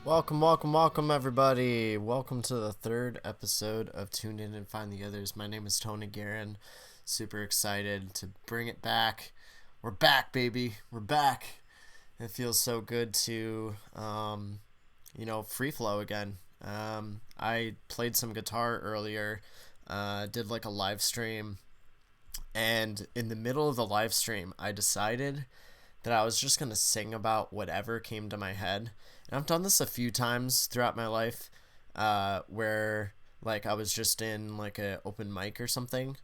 Welcome, everybody. Welcome to the third episode of Tune In and Find the Others. My name is Tony Guerin. Super excited to bring it back. We're back, baby. We're back. It feels so good to, free flow again. I played some guitar earlier, did like a live stream, and in the middle of the live stream, I decided that I was just going to sing about whatever came to my head. And I've done this a few times throughout my life, where like I was just in like a open mic or something,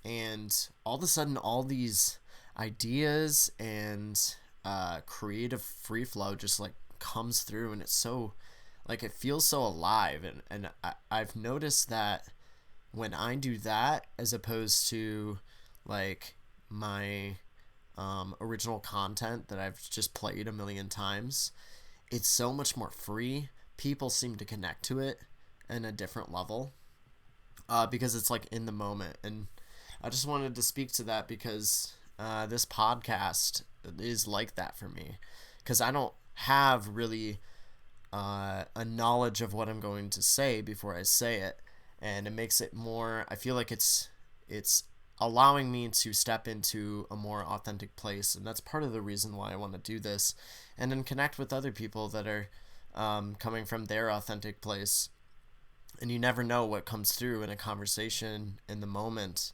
and all of a sudden all these ideas and creative free flow just like comes through, and it's so like it feels so alive. And I've noticed that when I do that, as opposed to like my original content that I've just played a million times, it's so much more free. People seem to connect to it in a different level, because it's like in the moment. And I just wanted to speak to that because this podcast is like that for me, because I don't have really a knowledge of what I'm going to say before I say it, and it makes it more. I feel like it's allowing me to step into a more authentic place, and that's part of the reason why I want to do this, and then connect with other people that are coming from their authentic place. And you never know what comes through in a conversation in the moment.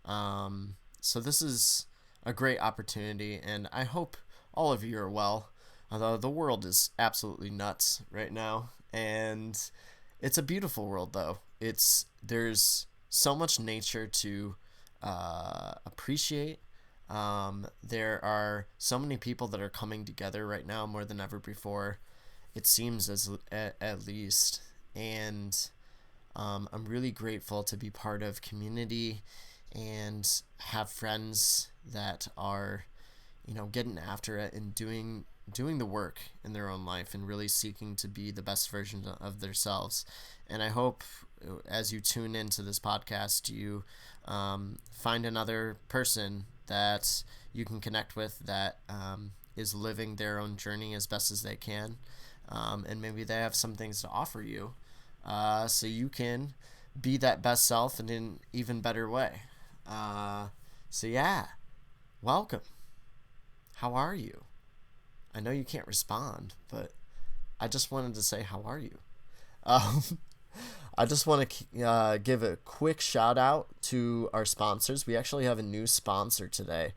So this is a great opportunity, and I hope all of you are well. Although the world is absolutely nuts right now, and it's a beautiful world though. There's so much nature to appreciate. There are so many people that are coming together right now more than ever before. It seems at least, and I'm really grateful to be part of community and have friends that are, getting after it and doing the work in their own life and really seeking to be the best version of themselves. And I hope as you tune into this podcast, you find another person that you can connect with that is living their own journey as best as they can. And maybe they have some things to offer you, so you can be that best self in an even better way. So, yeah, welcome. How are you? I know you can't respond, but I just wanted to say, how are you? Um, I just want to give a quick shout out to our sponsors. We actually have a new sponsor today.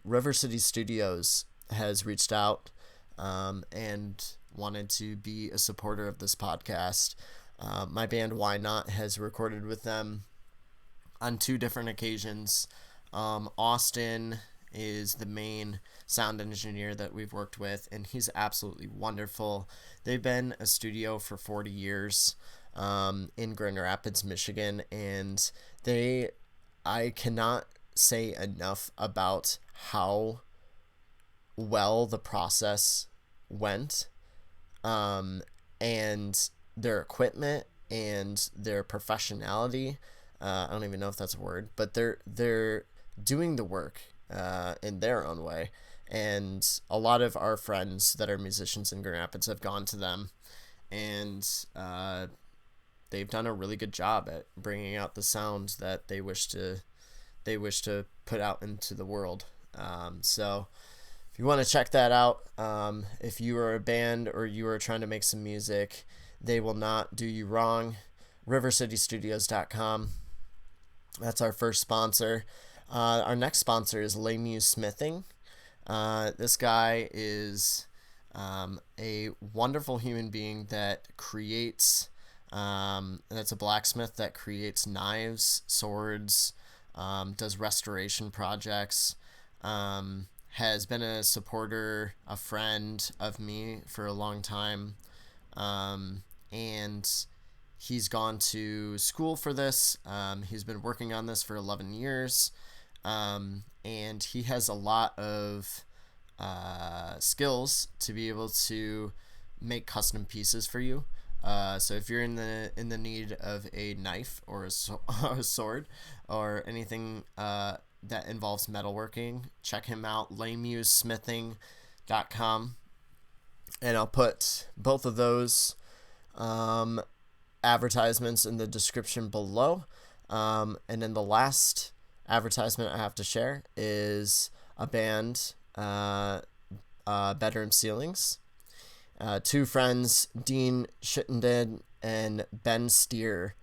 River City Studios has reached out and wanted to be a supporter of this podcast. My band Why Not has recorded with them on two different occasions. Austin is the main sound engineer that we've worked with, and he's absolutely wonderful. They've been a studio for 40 years in Grand Rapids, Michigan, and I cannot say enough about how well the process went, and their equipment and their professionality. I don't even know if that's a word, but they're doing the work in their own way. And a lot of our friends that are musicians in Grand Rapids have gone to them, and they've done a really good job at bringing out the sounds that they wish to put out into the world. So if you want to check that out, if you are a band or you are trying to make some music, they will not do you wrong. rivercitystudios.com. That's our first sponsor. Our next sponsor is Lemieux Smithing. This guy is a wonderful human being that creates, that's a blacksmith that creates knives, swords, does restoration projects, has been a supporter, a friend of me for a long time, and he's gone to school for this. He's been working on this for 11 years. And he has a lot of skills to be able to make custom pieces for you. So if you're in the need of a knife or a sword or anything that involves metalworking, check him out. LemieuxSmithing.com. and I'll put both of those um, advertisements in the description below. And then the last advertisement I have to share is a band, Bedroom Ceilings. Two friends, Dean Shittenden and Ben Steer,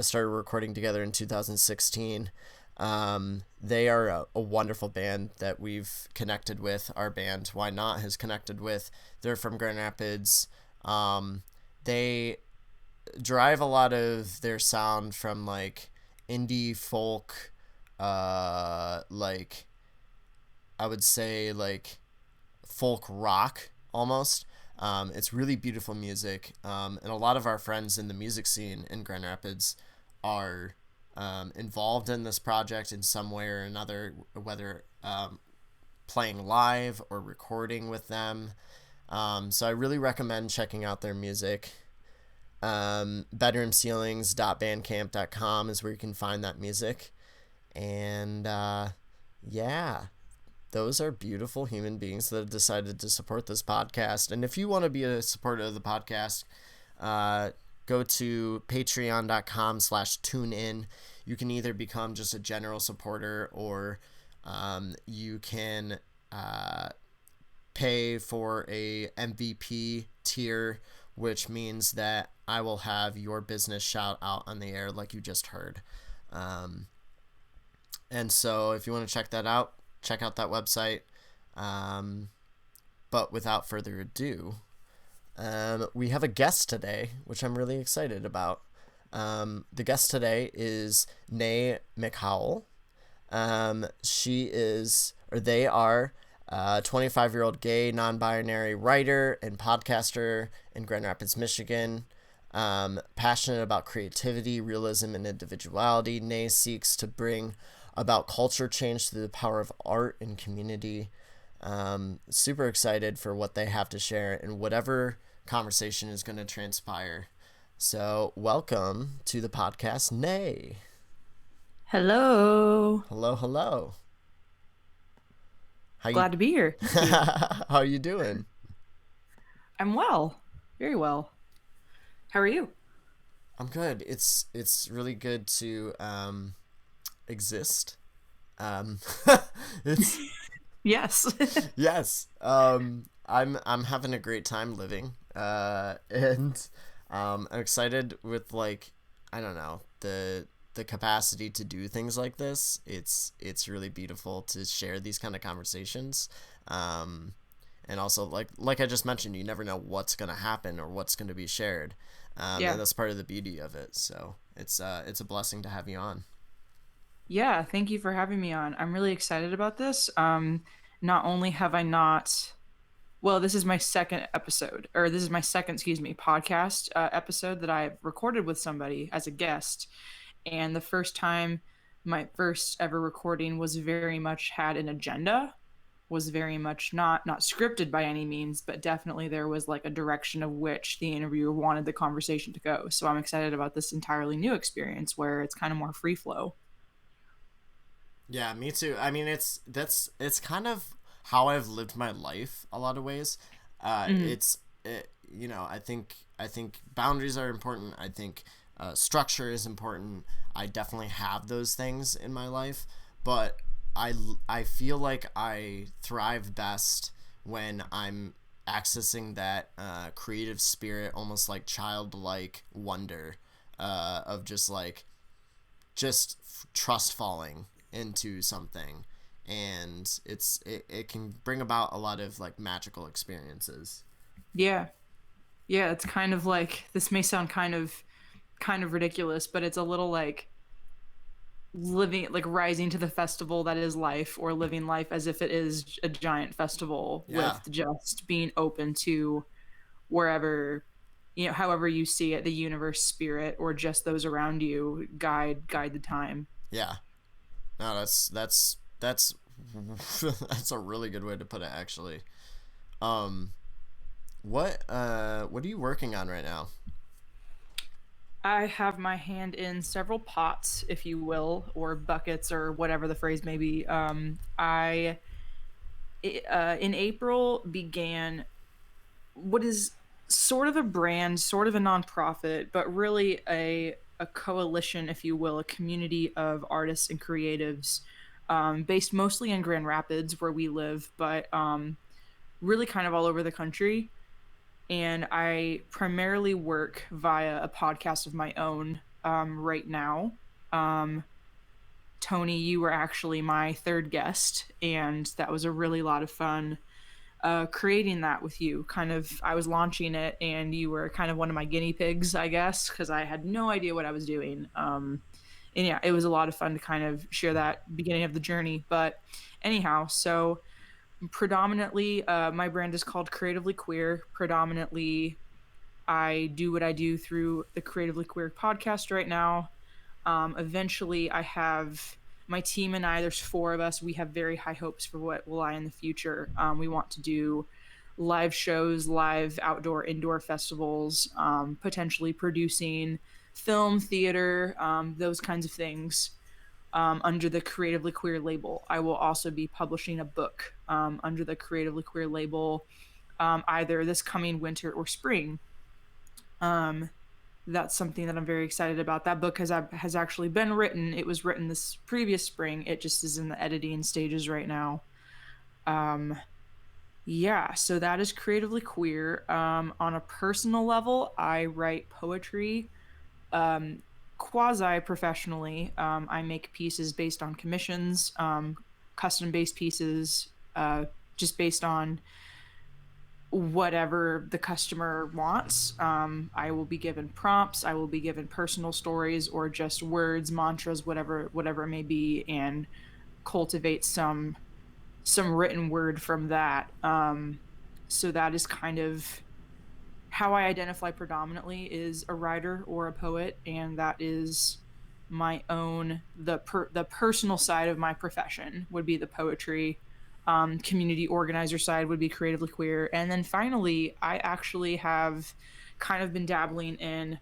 started recording together in 2016. They are a wonderful band that we've connected with. Our band, Why Not, has connected with. They're from Grand Rapids. They derive a lot of their sound from like indie folk, like I would say like folk rock almost. It's really beautiful music, and a lot of our friends in the music scene in Grand Rapids are involved in this project in some way or another, whether playing live or recording with them. So I really recommend checking out their music. Bedroomceilings.bandcamp.com is where you can find that music. And yeah, those are beautiful human beings that have decided to support this podcast. And if you want to be a supporter of the podcast, go to patreon.com/tunein. You can either become just a general supporter, or you can pay for a MVP tier, which means that I will have your business shout out on the air like you just heard. And so if you want to check that out, check out that website. But without further ado, we have a guest today, which I'm really excited about. The guest today is Nae Mchowell. They are a 25-year-old gay, non-binary writer and podcaster in Grand Rapids, Michigan. Passionate about creativity, realism, and individuality, Nae seeks to bring about culture change through the power of art and community. Super excited for what they have to share and whatever conversation is going to transpire. So welcome to the podcast, Nae. Hello. Hello. Glad to be here. How are you doing? I'm well. Very well. How are you? I'm good. It's really good to exist. Um, it's Yes. yes. I'm having a great time living. And I'm excited with like I don't know the capacity to do things like this. It's really beautiful to share these kind of conversations. And also like I just mentioned, you never know what's gonna happen or what's gonna be shared. Yeah. And that's part of the beauty of it. So it's a blessing to have you on. Yeah, thank you for having me on. I'm really excited about this. Not only have I not well, this is my second episode, or this is my second, excuse me, podcast episode that I've recorded with somebody as a guest. And the first time, my first ever recording was very much had an agenda, was very much not scripted by any means, but definitely there was like a direction of which the interviewer wanted the conversation to go. So I'm excited about this entirely new experience where it's kind of more free flow. Yeah, me too. I mean, it's kind of how I've lived my life a lot of ways. Mm, I think boundaries are important. I think structure is important. I definitely have those things in my life, but I feel like I thrive best when I'm accessing that creative spirit, almost like childlike wonder, of just trust falling into something, and it can bring about a lot of like magical experiences. yeah. Yeah, it's kind of like this may sound kind of ridiculous, but it's a little like living like rising to the festival that is life, or living life as if it is a giant festival, Yeah, with just being open to wherever, however you see it, the universe, spirit, or just those around you guide the time. yeah. No, that's that's a really good way to put it, actually. um what are you working on right now? I have my hand in several pots, if you will, or buckets, or whatever the phrase may be. I In April began what is sort of a brand, sort of a nonprofit, but really a coalition, if you will, a community of artists and creatives, based mostly in Grand Rapids, where we live, but really kind of all over the country. And I primarily work via a podcast of my own right now. Um, Tony, you were actually my third guest, and that was a really lot of fun creating that with you. Kind of, I was launching it, and you were kind of one of my guinea pigs, I guess, because I had no idea what I was doing. And yeah, it was a lot of fun to kind of share that beginning of the journey. But anyhow, so predominantly, my brand is called Creatively Queer. Predominantly, I do what I do through the Creatively Queer podcast right now. Eventually, I have my team and I, there's four of us. We have very high hopes for what will lie in the future. We want to do live shows, live outdoor, indoor festivals, potentially producing film, theater, those kinds of things under the Creatively Queer label. I will also be publishing a book under the Creatively Queer label either this coming winter or spring. Um, that's something that I'm very excited about. That book has actually been written. It was written this previous spring. It just is in the editing stages right now. Um, yeah, so that is Creatively Queer. On a personal level, I write poetry um, quasi professionally. I make pieces based on commissions, custom based pieces, just based on whatever the customer wants. I will be given prompts. I will be given personal stories or just words, mantras, whatever it may be, and cultivate some written word from that. So that is kind of how I identify predominantly is a writer or a poet, and that is my own the personal side of my profession would be the poetry. Community organizer side would be Creatively Queer, and then finally, I actually have kind of been dabbling in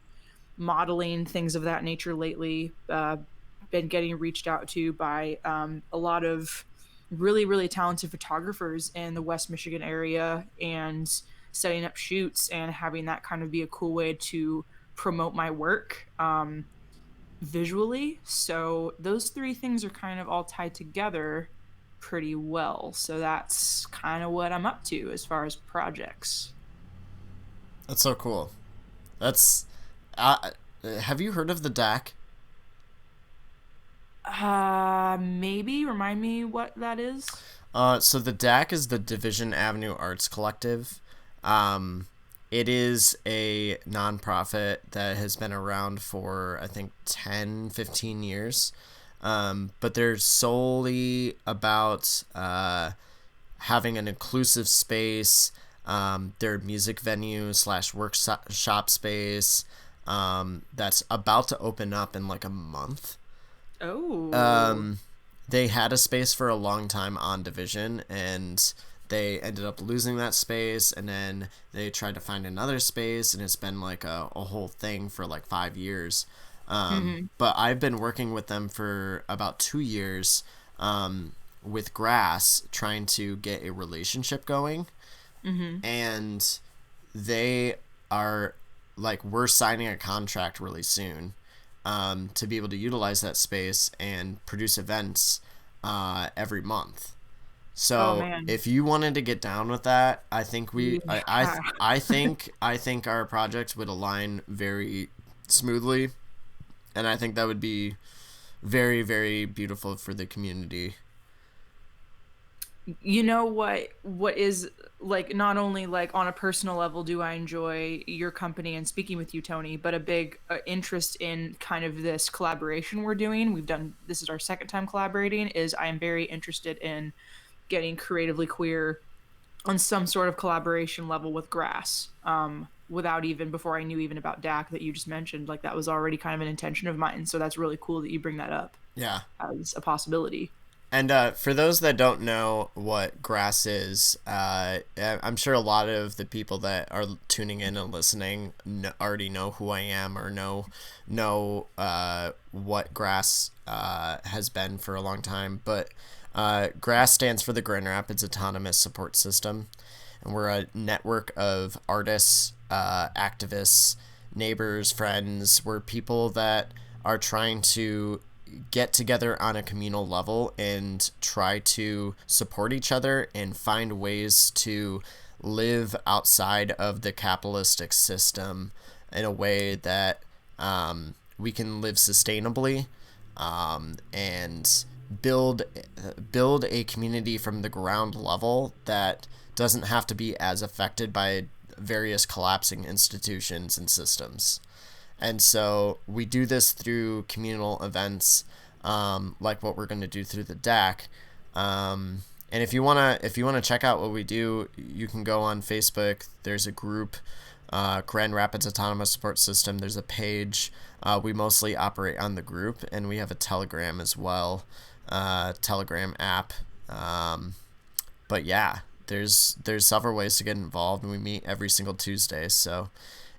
modeling things of that nature lately. Been getting reached out to by a lot of really talented photographers in the West Michigan area and setting up shoots and having that kind of be a cool way to promote my work visually. So those three things are kind of all tied together pretty well. So that's kind of what I'm up to as far as projects. That's so cool. That's. Uh, have you heard of the DAC? Maybe remind me what that is. So the DAC is the Division Avenue Arts Collective. Um, it is a nonprofit that has been around for, I think, 10, 15 years. But they're solely about having an inclusive space, their music venue slash workshop space that's about to open up in like a month. Oh. Um, they had a space for a long time on Division, and they ended up losing that space, and then they tried to find another space, and it's been like a whole thing for like 5 years. Mm-hmm. But I've been working with them for about 2 years with Grass, trying to get a relationship going, Mm-hmm. and they are like, we're signing a contract really soon to be able to utilize that space and produce events every month. Oh So man. if you wanted to get down with that, Yeah. I think our project would align very smoothly, and I think that would be very beautiful for the community. You know what is like not only like on a personal level do I enjoy your company and speaking with you, Tony, but a big interest in kind of this collaboration we're doing. We've done this is our second time collaborating. Is I am very interested in getting Creatively Queer on some sort of collaboration level with Grass. Without even before I knew even about DAC that you just mentioned, like that was already kind of an intention of mine. So that's really cool that you bring that up Yeah. as a possibility. And for those that don't know what Grass is, I'm sure a lot of the people that are tuning in and listening already know who I am or know what Grass has been for a long time. But Grass stands for the Grand Rapids Autonomous Support System. and we're a network of artists, activists, neighbors, friends. We're people that are trying to get together on a communal level and try to support each other and find ways to live outside of the capitalistic system in a way that we can live sustainably, and build build a community from the ground level that doesn't have to be as affected by various collapsing institutions and systems. And so we do this through communal events, like what we're going to do through the DAC. And if you wanna check out what we do, you can go on Facebook. There's a group, Grand Rapids Autonomous Support System. There's a page. We mostly operate on the group, and we have a Telegram as well, Telegram app. But yeah, there's several ways to get involved, and we meet every single Tuesday. So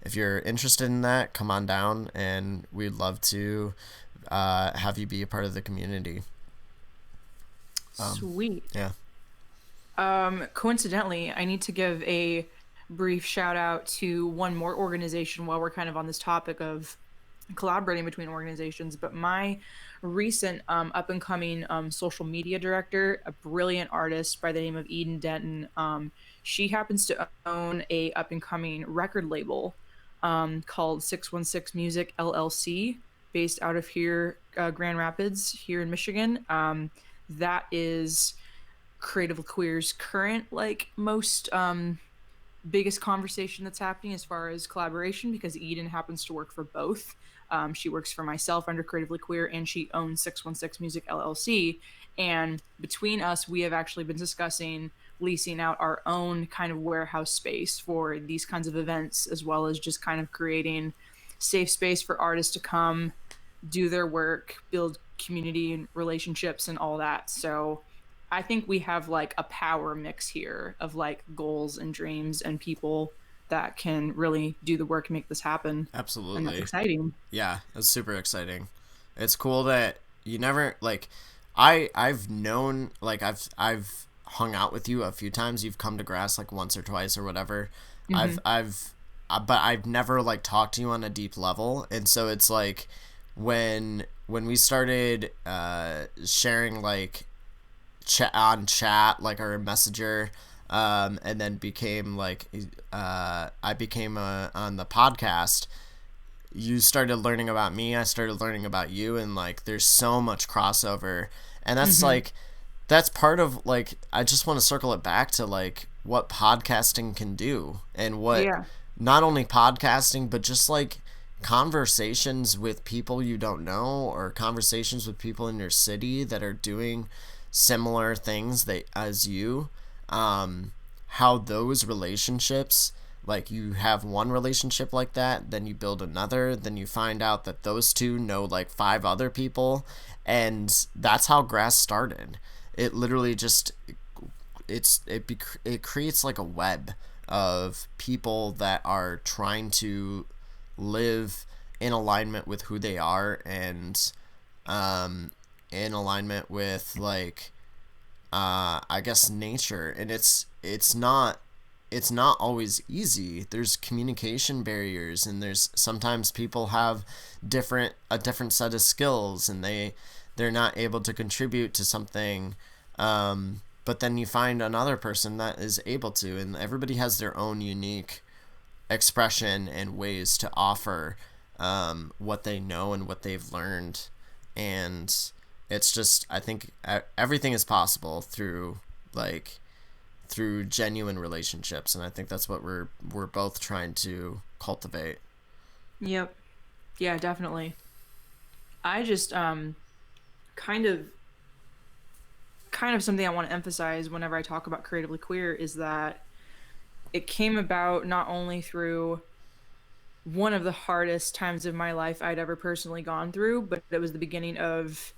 if you're interested in that, come on down, and we'd love to have you be a part of the community. Sweet. Yeah. Coincidentally, I need to give a brief shout out to one more organization while we're kind of on this topic of collaborating between organizations. But my recent up and coming social media director, a brilliant artist by the name of Eden Denton, she happens to own a up and coming record label called 616 Music LLC, based out of here, Grand Rapids, here in Michigan. That is Creative Queer's current, like, most biggest conversation that's happening as far as collaboration, because Eden happens to work for both. She works for myself under Creatively Queer, and she owns 616 Music LLC. And between us, we have actually been discussing leasing out our own kind of warehouse space for these kinds of events, as well as just kind of creating safe space for artists to come do their work, build community and relationships and all that. So I think we have like a power mix here of like goals and dreams and people that can really do the work and make this happen. And that's Absolutely. exciting. Yeah, it's super exciting. It's cool that you never like I've known, like, I've hung out with you a few times. You've come to grass like once or twice or whatever. Hmm. But I've never like talked to you on a deep level. And so it's like when we started sharing like chat, like our messenger, and then became like I became on the podcast. You started learning about me, I started learning about you, and like there's so much crossover. And that's Hmm. like that's part of, like, I just want to circle it back to like what podcasting can do, and what, Yeah. not only podcasting but just like conversations with people you don't know, or conversations with people in your city that are doing similar things that as you, how those relationships, like, you have one relationship like that, then you build another, then you find out that those two know like five other people. And that's how grass started. It literally just, it creates like a web of people that are trying to live in alignment with who they are, and in alignment with like, I guess, nature. And it's not always easy. There's communication barriers, and there's sometimes people have a different set of skills, and they're not able to contribute to something. But then you find another person that is able to, and everybody has their own unique expression and ways to offer what they know and what they've learned. And it's just, I think everything is possible like through genuine relationships, and I think that's what we're both trying to cultivate. Yep. Yeah, definitely. I just kind of something I want to emphasize whenever I talk about Creatively Queer is that it came about not only through one of the hardest times of my life I'd ever personally gone through, but it was the beginning of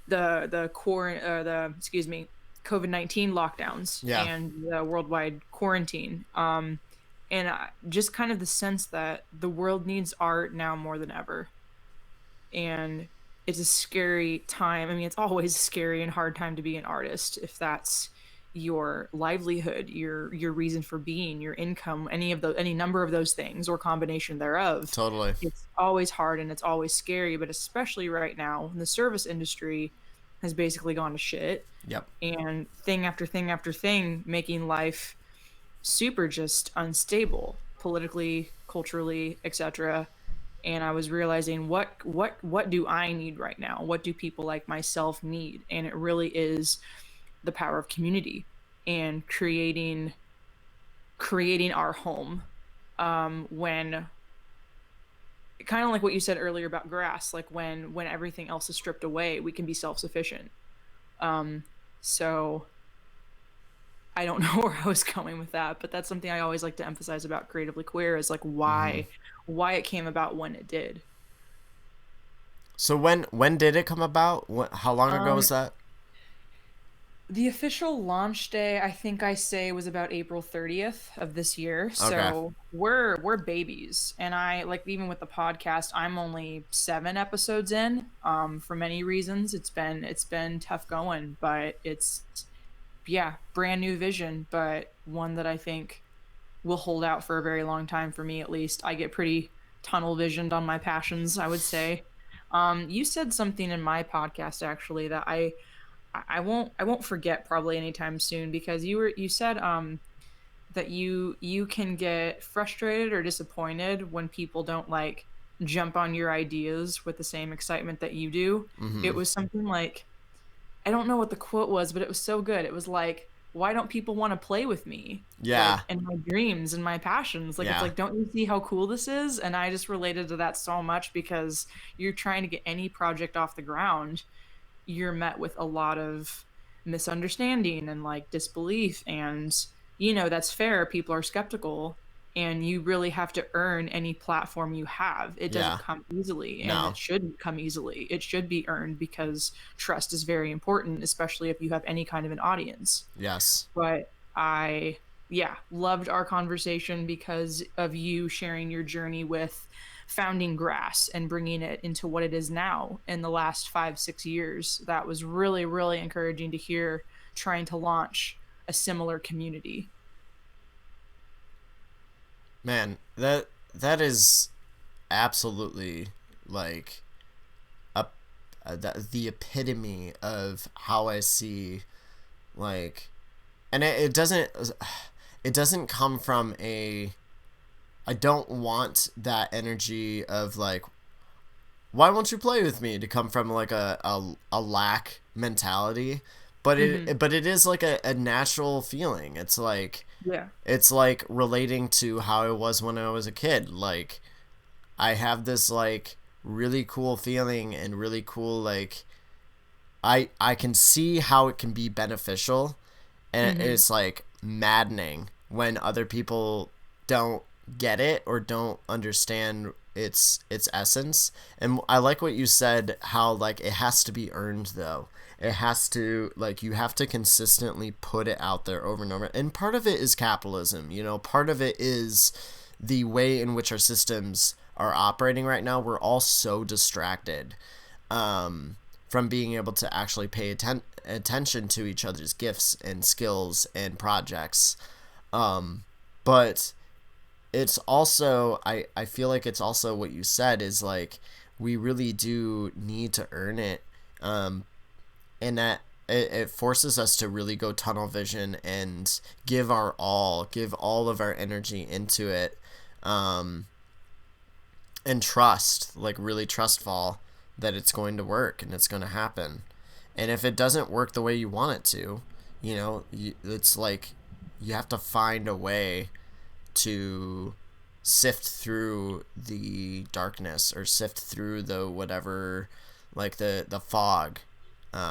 the excuse me, COVID-19 lockdowns Yeah, and the worldwide quarantine. And just kind of the sense that the world needs art now more than ever. And it's a scary time. I mean, it's always a scary and hard time to be an artist if that's your livelihood, your reason for being, your income, any number of those things or combination thereof. Totally. It's always hard and it's always scary, but especially right now, the service industry has basically gone to shit, Yep. and thing after thing after thing, making life super just unstable politically, culturally, etc. And I was realizing what do I need right now? What do people like myself need? And it really is the power of community and creating our home, when kind of like what you said earlier about grass, like when everything else is stripped away, we can be self-sufficient. So I don't know where I was going with that, but that's something I always like to emphasize about creatively queer, is like Mm-hmm. why it came about when it did. So when did it come about? How long ago um was that? The official launch day, I think I say, was about April 30th of this year. Okay. So we're babies. And I, like, even with the podcast, I'm only 7 episodes in. For many reasons. It's been tough going, but it's, yeah, brand new vision, but one that I think will hold out for a very long time, for me at least. I get pretty tunnel visioned on my passions, I would say. You said something in my podcast actually that I won't forget probably anytime soon, because you said that you can get frustrated or disappointed when people don't like jump on your ideas with the same excitement that you do. Mm-hmm. It was something like, I don't know what the quote was, but it was so good. It was like, why don't people want to play with me? Yeah. Like, and my dreams and my passions. Like, it's Yeah. like, don't you see how cool this is? And I just related to that so much, because you're trying to get any project off the ground, you're met with a lot of misunderstanding and like disbelief, and that's fair, people are skeptical, and you really have to earn any platform you have. It doesn't Yeah. come easily, and No. it shouldn't come easily. It should be earned, because trust is very important, especially if you have any kind of an audience. Yes. But I, yeah, loved our conversation because of you sharing your journey with founding Grass and bringing it into what it is now in the last 5, 6 years. That was really, really encouraging to hear, trying to launch a similar community. Man, that is absolutely like a, the epitome of how I see, like, and it doesn't come from a, I don't want that energy of like, why won't you play with me, to come from like a lack mentality, but Hmm. it is like a natural feeling. Yeah. It's like relating to how it was when I was a kid. Like, I have this like really cool feeling and really cool, like, I can see how it can be beneficial, and Hmm. it's like maddening when other people don't get it or don't understand its essence. And I like what you said, how like it has to be earned though. It has to, like, you have to consistently put it out there over and over. And part of it is capitalism, part of it is the way in which our systems are operating right now. We're all so distracted from being able to actually pay attention to each other's gifts and skills and projects. But it's also, I feel like it's also what you said, is like, we really do need to earn it. And that it forces us to really go tunnel vision and give all of our energy into it, and trust, like really trustful that it's going to work and it's going to happen. And if it doesn't work the way you want it to, it's like you have to find a way to sift through the darkness, or sift through the whatever, like the fog,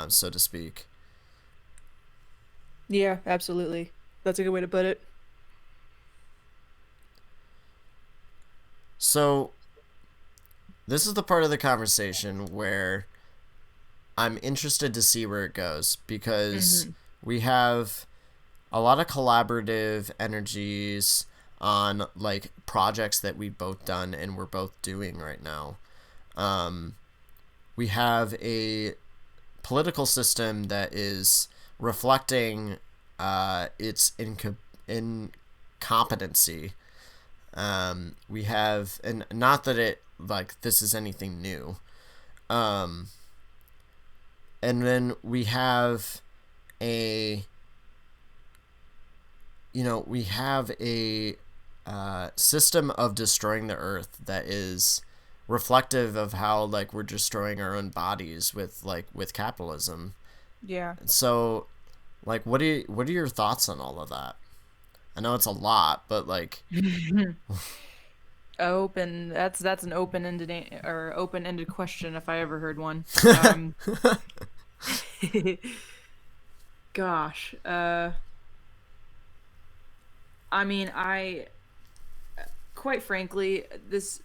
so to speak. Yeah, absolutely. That's a good way to put it. So this is the part of the conversation where I'm interested to see where it goes, because Hmm. we have a lot of collaborative energies on like projects that we've both done and we're both doing right now. Um, we have a political system that is reflecting its incompetency. We have, and not that it like this is anything new. Um, and then we have a, we have a system of destroying the earth that is reflective of how like we're destroying our own bodies with capitalism. Yeah. So, like, what are your thoughts on all of that? I know it's a lot, but like, Open. That's an open-ended question if I ever heard one. Gosh. I mean, I quite frankly, this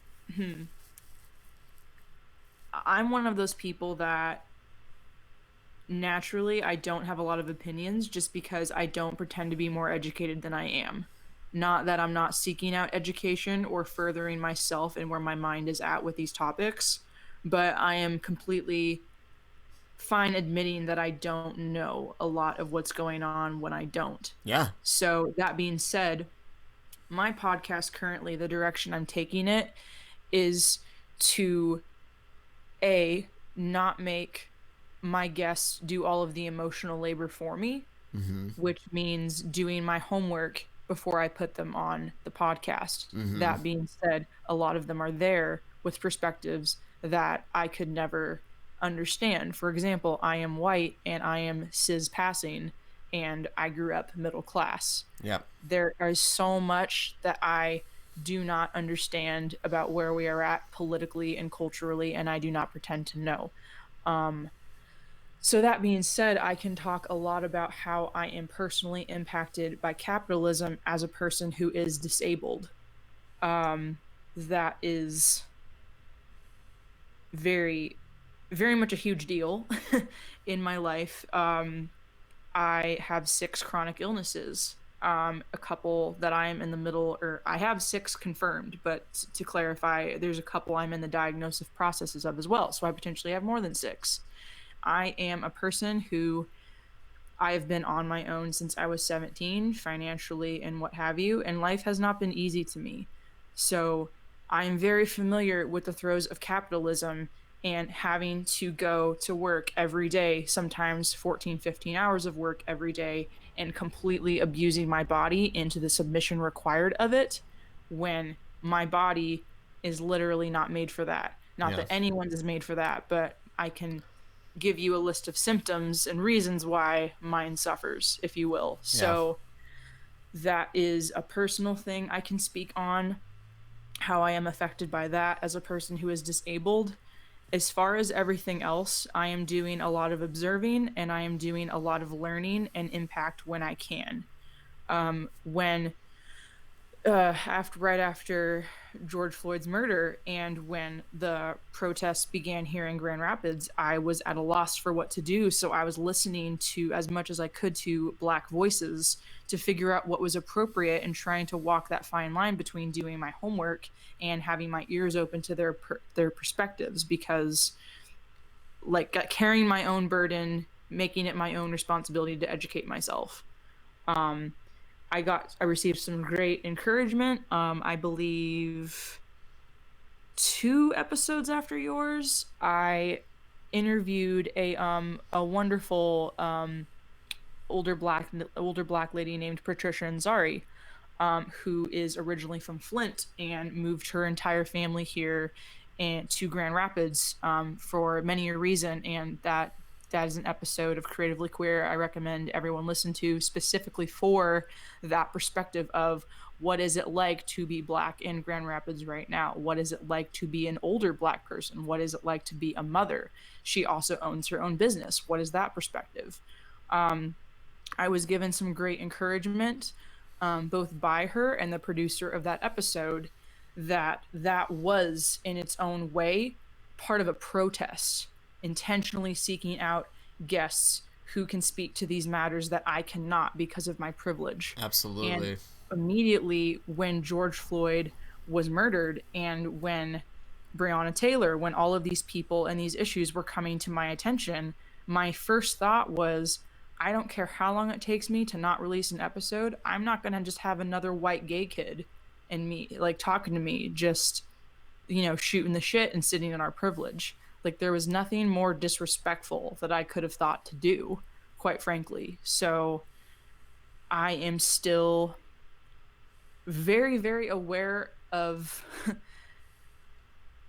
I'm one of those people that naturally I don't have a lot of opinions just because I don't pretend to be more educated than I am. Not that I'm not seeking out education or furthering myself and where my mind is at with these topics, but I am completely fine admitting that I don't know a lot of what's going on when I don't. yeah, So, that being said, my podcast currently, the direction I'm taking it is to A, not make my guests do all of the emotional labor for me, mm-hmm, which means doing my homework before I put them on the podcast. mm-hmm, That being said, a lot of them are there with perspectives that I could never understand. For example, I am white and I am cis passing and I grew up middle class. yeah, There is so much that I do not understand about where we are at politically and culturally, and I do not pretend to know. Um, so, that being said, I can talk a lot about how I am personally impacted by capitalism as a person who is disabled. That is very, very much a huge deal in my life. I have six chronic illnesses. A couple that I'm in the middle, or I have six confirmed, but to clarify, there's a couple I'm in the diagnosis processes of as well. So I potentially have more than six. I am a person who I have been on my own since I was 17, financially and what have you, and life has not been easy to me. So I am very familiar with the throes of capitalism and having to go to work every day, sometimes 14, 15 hours of work every day, and completely abusing my body into the submission required of it when my body is literally not made for that. Not yeah, that anyone's is made for that, but I can give you a list of symptoms and reasons why mine suffers, if you will. yeah, So that is a personal thing I can speak on, how I am affected by that as a person who is disabled. As far as everything else, I am doing a lot of observing and I am doing a lot of learning and impact when I can. When right after George Floyd's murder and when the protests began here in Grand Rapids, I was at a loss for what to do. So I was listening to as much as I could to Black voices to figure out what was appropriate and trying to walk that fine line between doing my homework and having my ears open to their perspectives, because like carrying my own burden, making it my own responsibility to educate myself. Um, I received some great encouragement. I believe 2 episodes after yours, I interviewed a wonderful older black lady named Patricia Nzari, who is originally from Flint and moved her entire family here and to Grand Rapids for many a reason, and that is an episode of Creatively Queer I recommend everyone listen to, specifically for that perspective of what is it like to be Black in Grand Rapids right now? What is it like to be an older Black person? What is it like to be a mother? She also owns her own business. What is that perspective? Um, I was given some great encouragement, both by her and the producer of that episode, that was in its own way part of a protest, intentionally seeking out guests who can speak to these matters that I cannot because of my privilege. And absolutely, immediately when George Floyd was murdered and when Breonna Taylor, when all of these people and these issues were coming to my attention, my first thought was, I don't care how long it takes me to not release an episode. I'm not going to just have another white gay kid and me like talking to me just, shooting the shit and sitting in our privilege. Like there was nothing more disrespectful that I could have thought to do, quite frankly. So I am still very, very aware of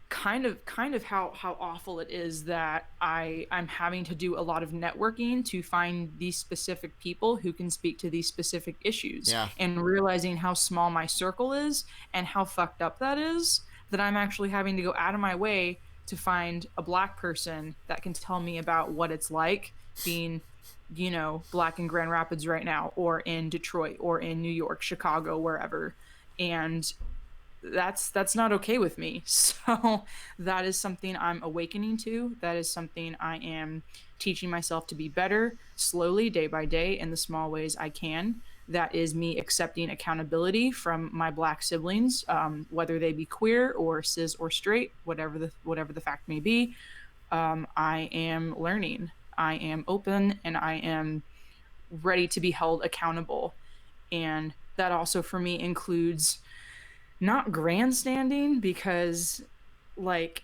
kind of how awful it is that I'm having to do a lot of networking to find these specific people who can speak to these specific issues, Yeah. and realizing how small my circle is and how fucked up that is, that I'm actually having to go out of my way to find a black person that can tell me about what it's like being black in Grand Rapids right now, or in Detroit, or in New York, Chicago, wherever. And that's not okay with me. So that is something I'm awakening to. That is something I am teaching myself to be better, slowly, day by day, in the small ways I can. That is me accepting accountability from my black siblings, whether they be queer or cis or straight, whatever the fact may be. I am learning. I am open, and I am ready to be held accountable. And that also for me includes not grandstanding, because like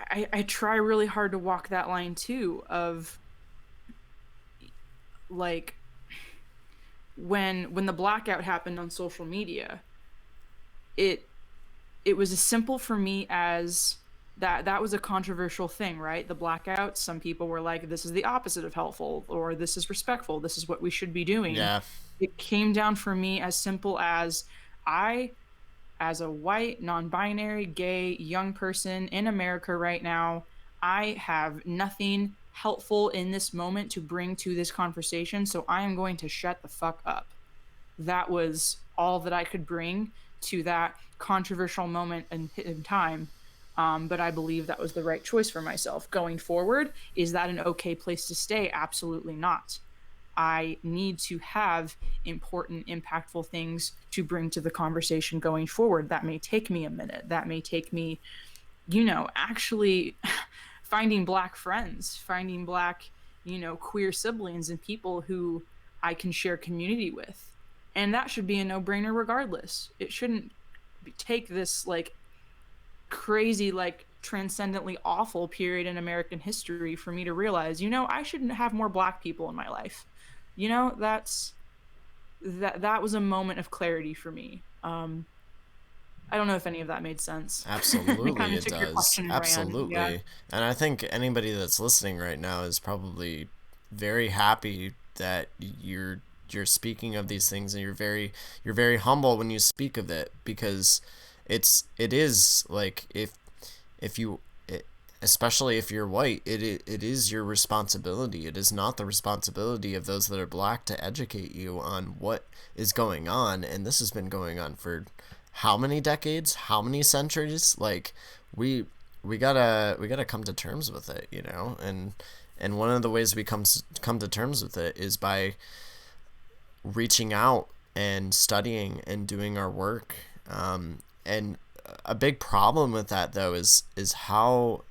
I try really hard to walk that line too, of like when the blackout happened on social media, it it was as simple for me as that was a controversial thing, right? The blackout, some people were like, this is the opposite of helpful, or this is respectful, this is what we should be doing. Yeah. It came down for me as simple as, I, as a white, non binary, gay, young person in America right now, I have nothing helpful in this moment to bring to this conversation. So I am going to shut the fuck up. That was all that I could bring to that controversial moment in time. But I believe that was the right choice for myself. Going forward, is that an okay place to stay? Absolutely not. I need to have important, impactful things to bring to the conversation going forward. That may take me a minute. That may take me, actually finding black friends, finding black, queer siblings and people who I can share community with. And that should be a no brainer regardless. It shouldn't take this like crazy, like transcendently awful period in American history for me to realize, I shouldn't have more black people in my life. That's that was a moment of clarity for me. I don't know if any of that made sense. I Absolutely, kind of it took your does. question and ran. Yeah. Absolutely. And I think anybody that's listening right now is probably very happy that you're speaking of these things, and you're very humble when you speak of it, because it is like, if you it, especially if you're white, it is your responsibility. It is not the responsibility of those that are black to educate you on what is going on, and this has been going on for how many decades, how many centuries? Like, we we gotta come to terms with it, and one of the ways we come to terms with it is by reaching out and studying and doing our work. And a big problem with that, though, is how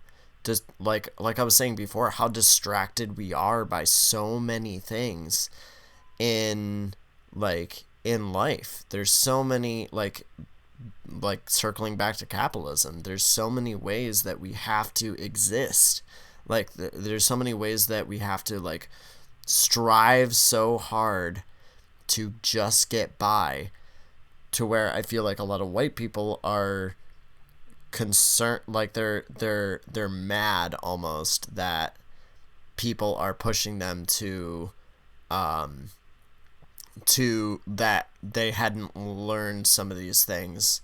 just like I was saying before, how distracted we are by so many things in in life. There's so many, circling back to capitalism, there's so many ways that we have to exist. There's so many ways that we have to strive so hard to just get by, to where I feel like a lot of white people are concerned, like they're mad almost that people are pushing them to that they hadn't learned some of these things.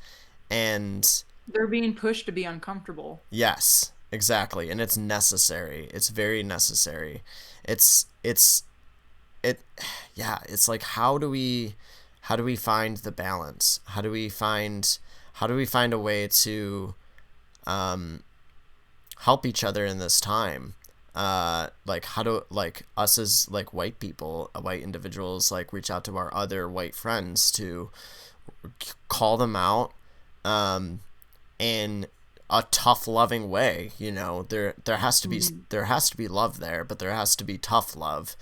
And They're being pushed to be uncomfortable. yes, exactly, and it's necessary, it's very necessary. It's it Yeah, it's like, how do we find the balance? How do we find a way to help each other in this time? How do, us as white people, white individuals, reach out to our other white friends to call them out, in a tough, loving way. There has to be Mhm. there has to be love there, but there has to be tough love.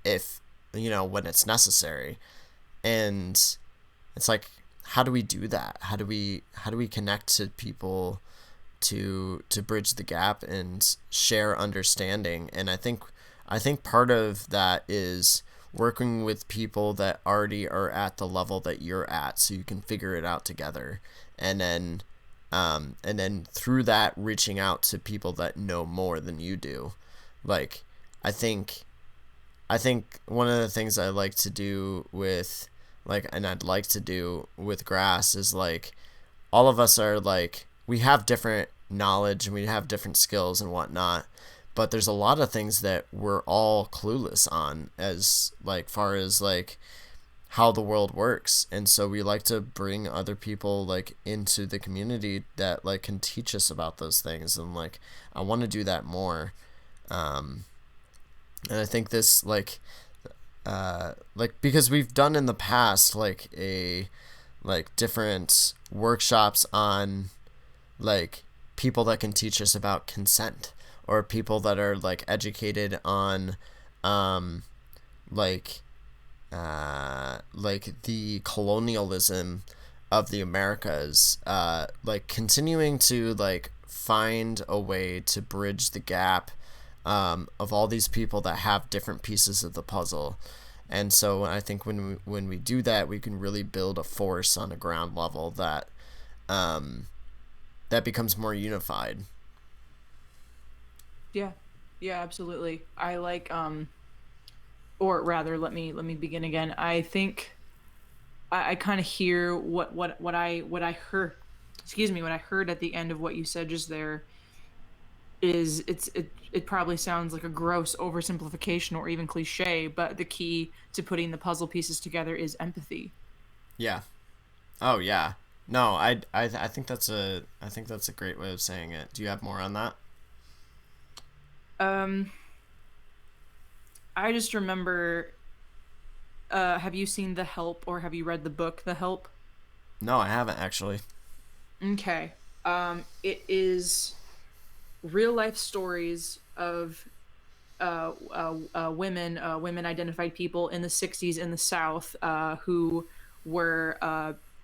if when it's necessary. And it's like, how do we do that? How do we connect to people to bridge the gap and share understanding? And I think part of that is working with people that already are at the level that you're at, so you can figure it out together. And then through that, reaching out to people that know more than you do. Like, I think I think one of the things I like to do with, like, and I'd like to do with grass is, like, all of us are, like, we have different knowledge and we have different skills and whatnot, but there's a lot of things that we're all clueless on, as, like, far as, like, how the world works. And so we like to bring other people, like, into the community that, like, can teach us about those things. And, like, I want to do that more. um and I think this, like, because we've done in the past, like, different workshops on, like, people that can teach us about consent, or people that are, like, educated on, um like like the colonialism of the Americas, like, continuing to, like, find a way to bridge the gap, of all these people that have different pieces of the puzzle. And so I think when we do that, we can really build a force on a ground level um, that becomes more unified. Yeah. Yeah, absolutely. I like or rather, let me begin again. I think I kind of hear what I heard, excuse me, what I heard at the end of what you said just there is it probably sounds like a gross oversimplification or even cliche, but the key to putting the puzzle pieces together is empathy. Yeah. Oh yeah. No, I think that's a great way of saying it. Do you have more on that? Um I just remember, have you seen The Help or have you read the book The Help? No, I haven't actually. Okay. It is real life stories of women, identified people in the 60s in the South, who were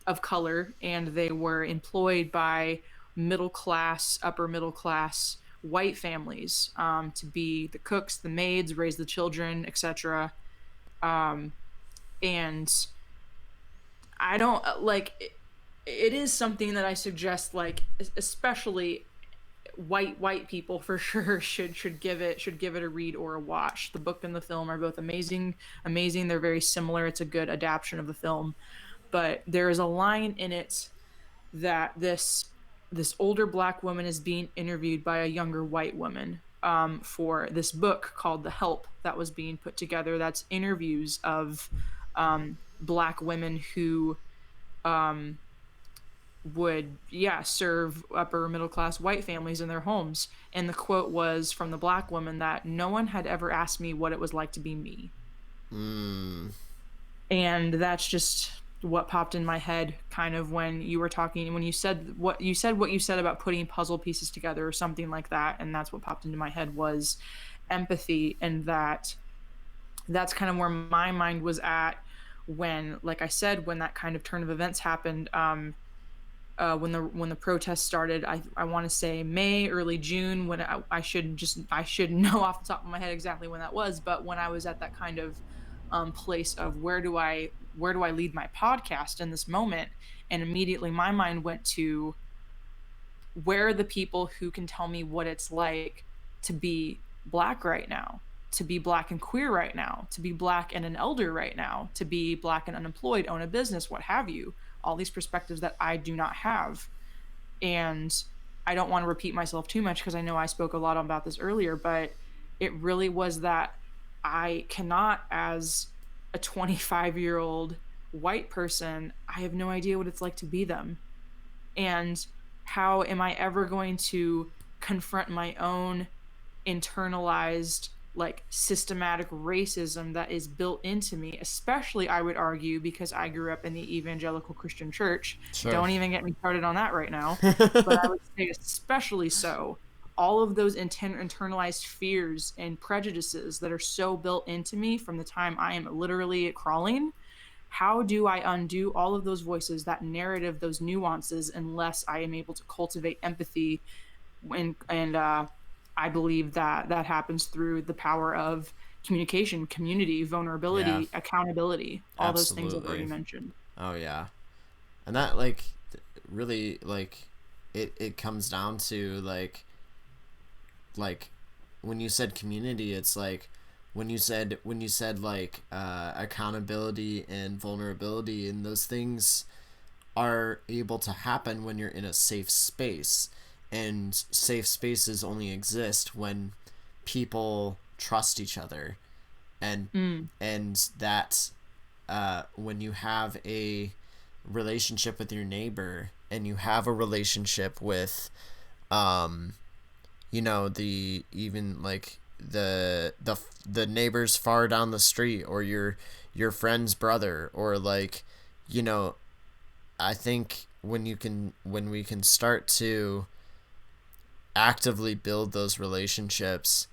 of color, and they were employed by middle class, upper middle class white families, to be the cooks, the maids, raise the children, etc. Um, and I don't it is something that I suggest, like, especially white people for sure should give it a read or a watch. The book and the film are both amazing. They're very similar. It's a good adaptation of the film, but there is a line in it that this older black woman is being interviewed by a younger white woman, for this book called The Help that was being put together. That's interviews of black women who um, would, yeah, serve upper middle class white families in their homes. And the quote was from the black woman that no one had ever asked me what it was like to be me. Mm, And that's just what popped in my head kind of when you were talking, when you said about putting puzzle pieces together or something like that. And that's what popped into my head was empathy. And that's kind of where my mind was at when, like I said, when that kind of turn of events happened. When the protests started, I want to say May, early June, when I should know off the top of my head exactly when that was, but when I was at that kind of place of where do I lead my podcast in this moment, and immediately my mind went to where are the people who can tell me what it's like to be black right now, to be black and queer right now, to be black and an elder right now, to be black and unemployed, own a business, what have you, all these perspectives that I do not have. And I don't want to repeat myself too much because I know I spoke a lot about this earlier, but it really was that I cannot, as a 25-year-old white person, I have no idea what it's like to be them. And how am I ever going to confront my own internalized, like, systematic racism that is built into me, especially, I would argue, because I grew up in the evangelical Christian church. sure. Don't even get me started on that right now. But I would say especially so. all of those internalized fears and prejudices that are so built into me from the time I am literally crawling. How do I undo all of those voices, that narrative, those nuances, unless I am able to cultivate empathy? And I believe that that happens through the power of communication, community, Yeah, vulnerability, accountability, all those things I've already absolutely. mentioned. Oh yeah. And that like really like it comes down to like when you said community, it's like when you said like accountability and vulnerability, and those things are able to happen when you're in a safe space, and safe spaces only exist when people trust each other, and Mm, that when you have a relationship with your neighbor, and you have a relationship with um the even like the neighbors far down the street, or your friend's brother, or like you know I think when we can start to actively build those relationships,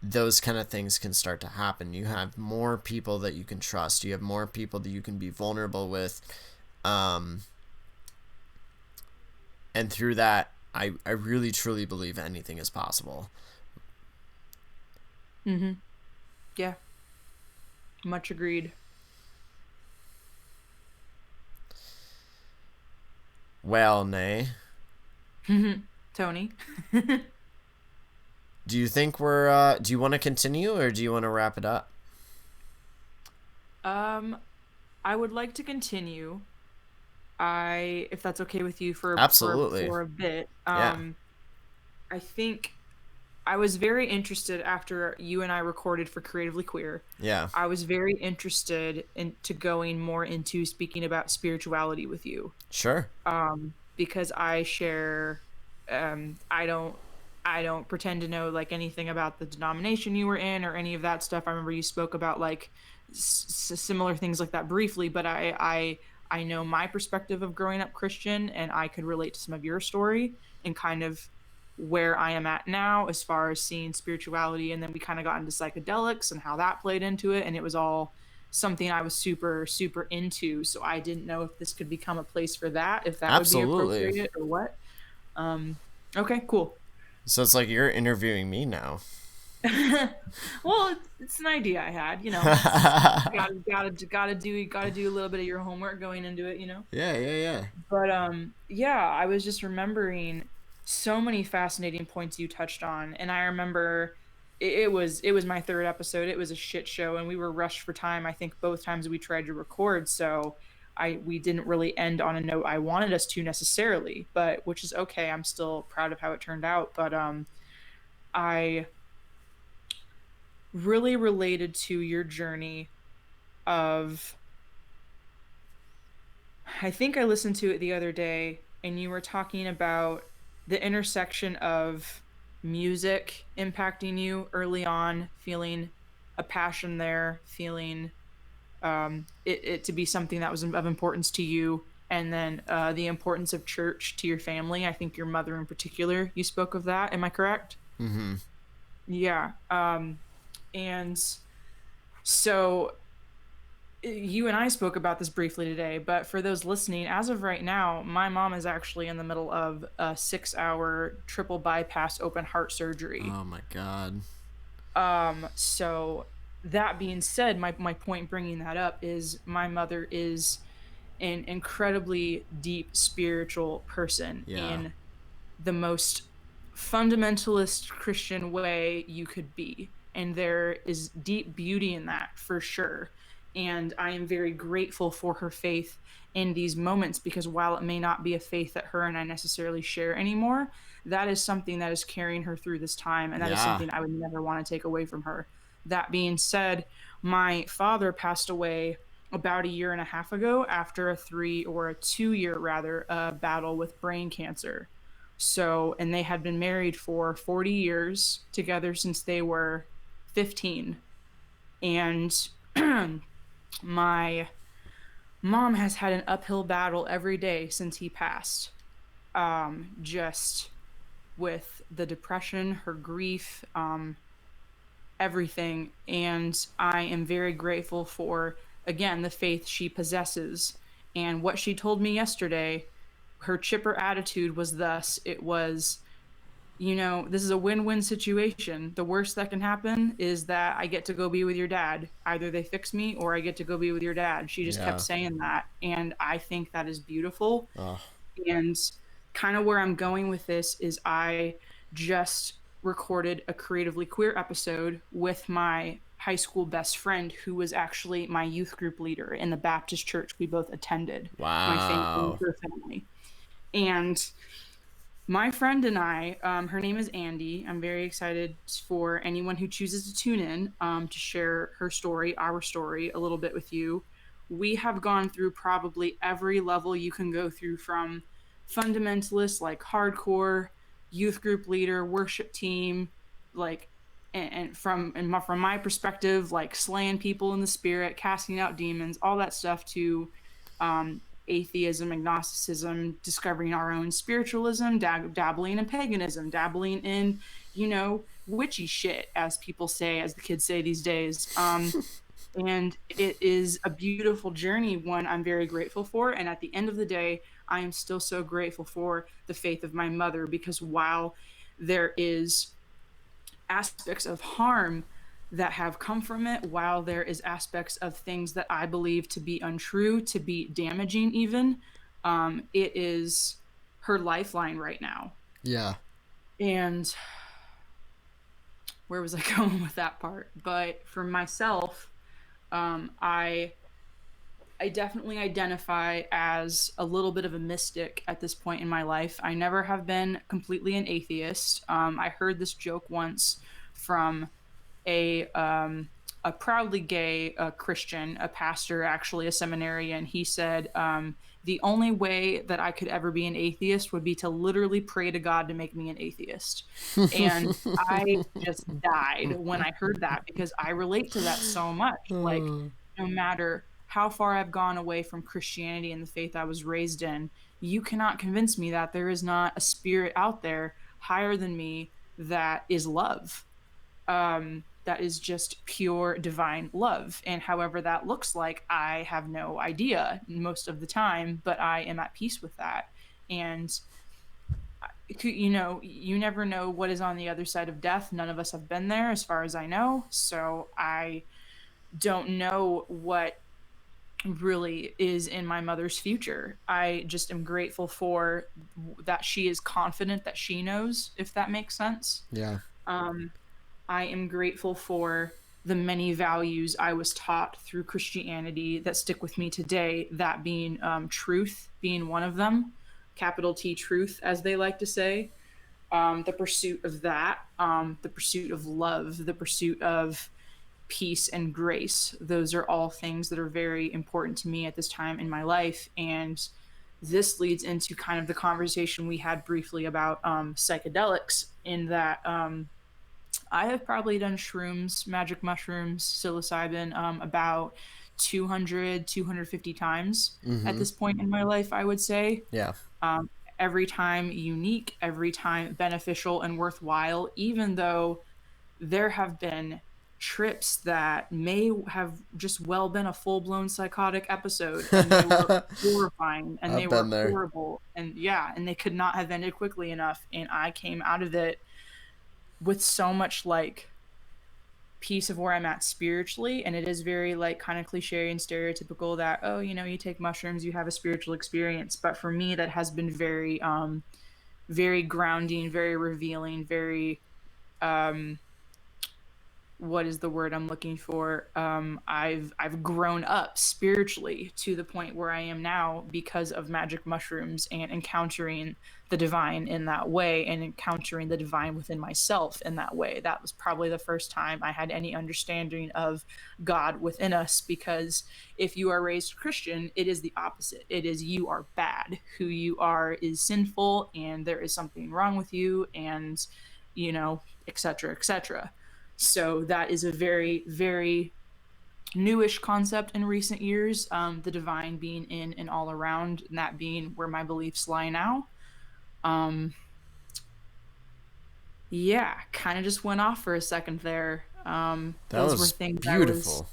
those kind of things can start to happen. You have more people that you can trust, you have more people that you can be vulnerable with, um and through that, I really truly believe anything is possible. mm-hmm. Yeah, much agreed. Well, Nay, Tony. do you think do you want to continue, or do you want to wrap it up? um, I would like to continue. If that's okay with you Absolutely. for a bit. Yeah. I think I was very interested after you and I recorded for Creatively Queer. Yeah. I was very interested into going more into speaking about spirituality with you, Sure. because I share. I don't pretend to know like anything about the denomination you were in or any of that stuff. I remember you spoke about like similar things like that briefly, but I know my perspective of growing up Christian, and I could relate to some of your story and kind of where I am at now as far as seeing spirituality. And then we kind of got into psychedelics and how that played into it, and it was all something I was super super into. So I didn't know if this could become a place for that, if that would be Absolutely. appropriate or what. Um, okay, cool. So it's like you're interviewing me now. Well, it's an idea I had. Gotta do a little bit of your homework going into it. Yeah, yeah, yeah. But yeah, I was just remembering so many fascinating points you touched on, and I remember it was my third episode. It was a shit show, and we were rushed for time. I think both times we tried to record, so we didn't really end on a note I wanted us to necessarily, but which is okay. I'm still proud of how it turned out. But I really related to your journey of, I think I listened to it the other day, and you were talking about the intersection of music impacting you early on, feeling a passion there, feeling it to be something that was of importance to you, and then the importance of church to your family. I think your mother in particular, you spoke of that. Am I correct? Mm-hmm. Yeah. And so you and I spoke about this briefly today, but for those listening, as of right now, my mom is actually in the middle of a 6-hour triple bypass open heart surgery. Oh my god. So that being said, my point bringing that up is my mother is an incredibly deep spiritual person Yeah. in the most fundamentalist Christian way you could be. And there is deep beauty in that for sure. And I am very grateful for her faith in these moments, because while it may not be a faith that her and I necessarily share anymore, that is something that is carrying her through this time. And that is Yeah. something I would never want to take away from her. That being said, my father passed away about a year and a half ago after a 2 year rather battle with brain cancer. So, and they had been married for 40 years together since they were 15. And my mom has had an uphill battle every day since he passed. Just with the depression, her grief, everything. And I am very grateful for, again, the faith she possesses. And what she told me yesterday, her chipper attitude was thus: it was, this is a win win situation. The worst that can happen is that I get to go be with your dad. Either they fix me or I get to go be with your dad. She just kept Yeah. saying that. And I think that is beautiful. Oh, And kind of where I'm going with this is I just recorded a creatively queer episode with my high school best friend who was actually my youth group leader in the Baptist church we both attended, my family and wow. her family. And my friend and I, her name is Andy. I'm very excited for anyone who chooses to tune in to share her story, our story, a little bit with you. We have gone through probably every level you can go through, from fundamentalist, like hardcore, youth group leader, worship team, like, from my perspective, like slaying people in the spirit, casting out demons, all that stuff, to um, atheism, agnosticism, discovering our own spiritualism, dabbling in paganism, dabbling in, witchy shit, as people say, as the kids say these days. And it is a beautiful journey, one I'm very grateful for. And at the end of the day, I am still so grateful for the faith of my mother, because while there is aspects of harm that have come from it, while there is aspects of things that I believe to be untrue, to be damaging even, it is her lifeline right now. Yeah. And where was I going with that part? But for myself, I definitely identify as a little bit of a mystic at this point in my life. I never have been completely an atheist. I heard this joke once from a proudly gay Christian, a pastor, actually a seminarian. He said, the only way that I could ever be an atheist would be to literally pray to God to make me an atheist. And I just died when I heard that, because I relate to that so much. Like, no matter how far I've gone away from Christianity and the faith I was raised in, you cannot convince me that there is not a spirit out there higher than me that is love, that is just pure divine love. And however that looks like, I have no idea most of the time, but I am at peace with that. And, you never know what is on the other side of death. None of us have been there, as far as I know. So I don't know what really is in my mother's future. I just am grateful for that she is confident that she knows, if that makes sense. Yeah. Um, I am grateful for the many values I was taught through Christianity that stick with me today, that being truth being one of them, capital T truth, as they like to say. The pursuit of that, the pursuit of love, the pursuit of peace and grace. Those are all things that are very important to me at this time in my life. And this leads into kind of the conversation we had briefly about psychedelics, in that I have probably done shrooms, magic mushrooms, psilocybin about 200, 250 times at Mm-hmm. this point in my life, I would say. Yeah. Um, every time unique, every time beneficial and worthwhile, even though there have been trips that may have just well been a full blown psychotic episode, and they were horrifying and they I've were been there. horrible. And yeah, and they could not have ended quickly enough. And I came out of it with so much like piece of where I'm at spiritually. And it is very like kind of cliche and stereotypical that, oh, you take mushrooms, you have a spiritual experience. But for me, that has been very, very grounding, very revealing, very, um, what is the word I'm looking for? I've grown up spiritually to the point where I am now because of magic mushrooms and encountering the divine in that way, and encountering the divine within myself in that way. That was probably the first time I had any understanding of God within us, because if you are raised Christian, it is the opposite. It is you are bad. Who you are is sinful, and there is something wrong with you, and etc., etc. So that is a very, very newish concept in recent years. The divine being in and all around, and that being where my beliefs lie now. Um, Yeah, kind of just went off for a second there. That Those were was things I was beautiful.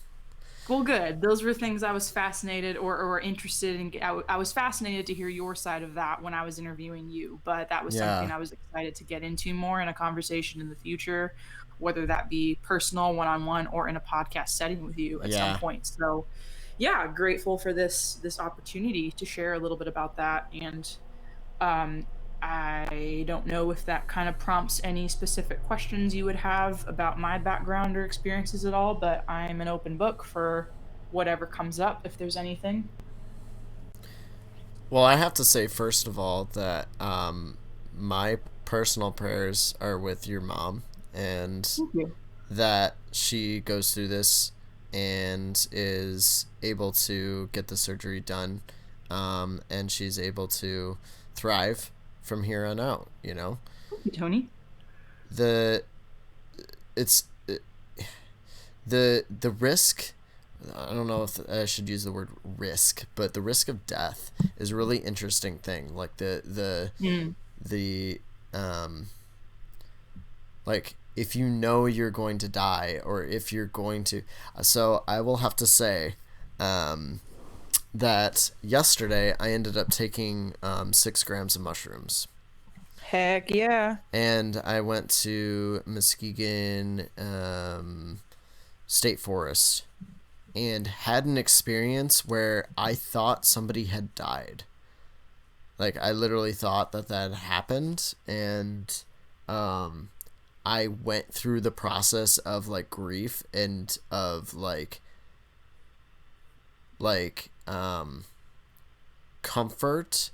well, good. Those were things I was fascinated or interested in. I was fascinated to hear your side of that when I was interviewing you, but that was something Yeah, I was excited to get into more in a conversation in the future, whether that be personal, one on one, or in a podcast setting with you at some yeah. point. So, yeah, grateful for this opportunity to share a little bit about that. And um, I don't know if that kind of prompts any specific questions you would have about my background or experiences at all, but I'm an open book for whatever comes up if there's anything. Well, I have to say first of all that my personal prayers are with your mom, and Thank you. that she goes through this and is able to get the surgery done, and she's able to thrive from here on out. Thank you, Tony. The it's the risk. I don't know if I should use the word risk, but the risk of death is a really interesting thing. Like Mm. the um like if you know you're going to die, or if you're going to. So I will have to say um that yesterday I ended up taking 6 grams of mushrooms, Heck yeah. and I went to Muskegon State Forest and had an experience where I thought somebody had died. Like, I literally thought that that happened, and um, I went through the process of like grief and of like comfort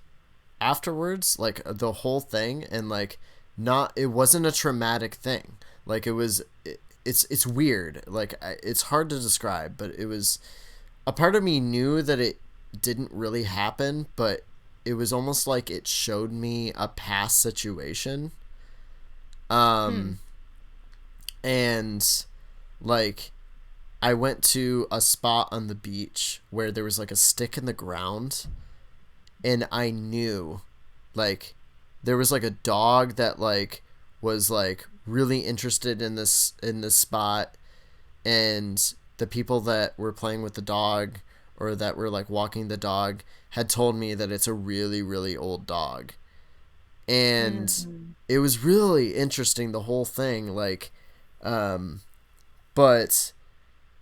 afterwards, like the whole thing. And like, not, it wasn't a traumatic thing. Like, it's weird. Like, it's hard to describe, but it was, a part of me knew that it didn't really happen, but it was almost like it showed me a past situation. Hmm. Um and like, I went to a spot on the beach where there was like a stick in the ground, and I knew, like, there was like a dog that like was like really interested in this spot, and the people that were playing with the dog, or that were like walking the dog, had told me that it's a really really old dog. And Mm. it was really interesting, the whole thing, like, um but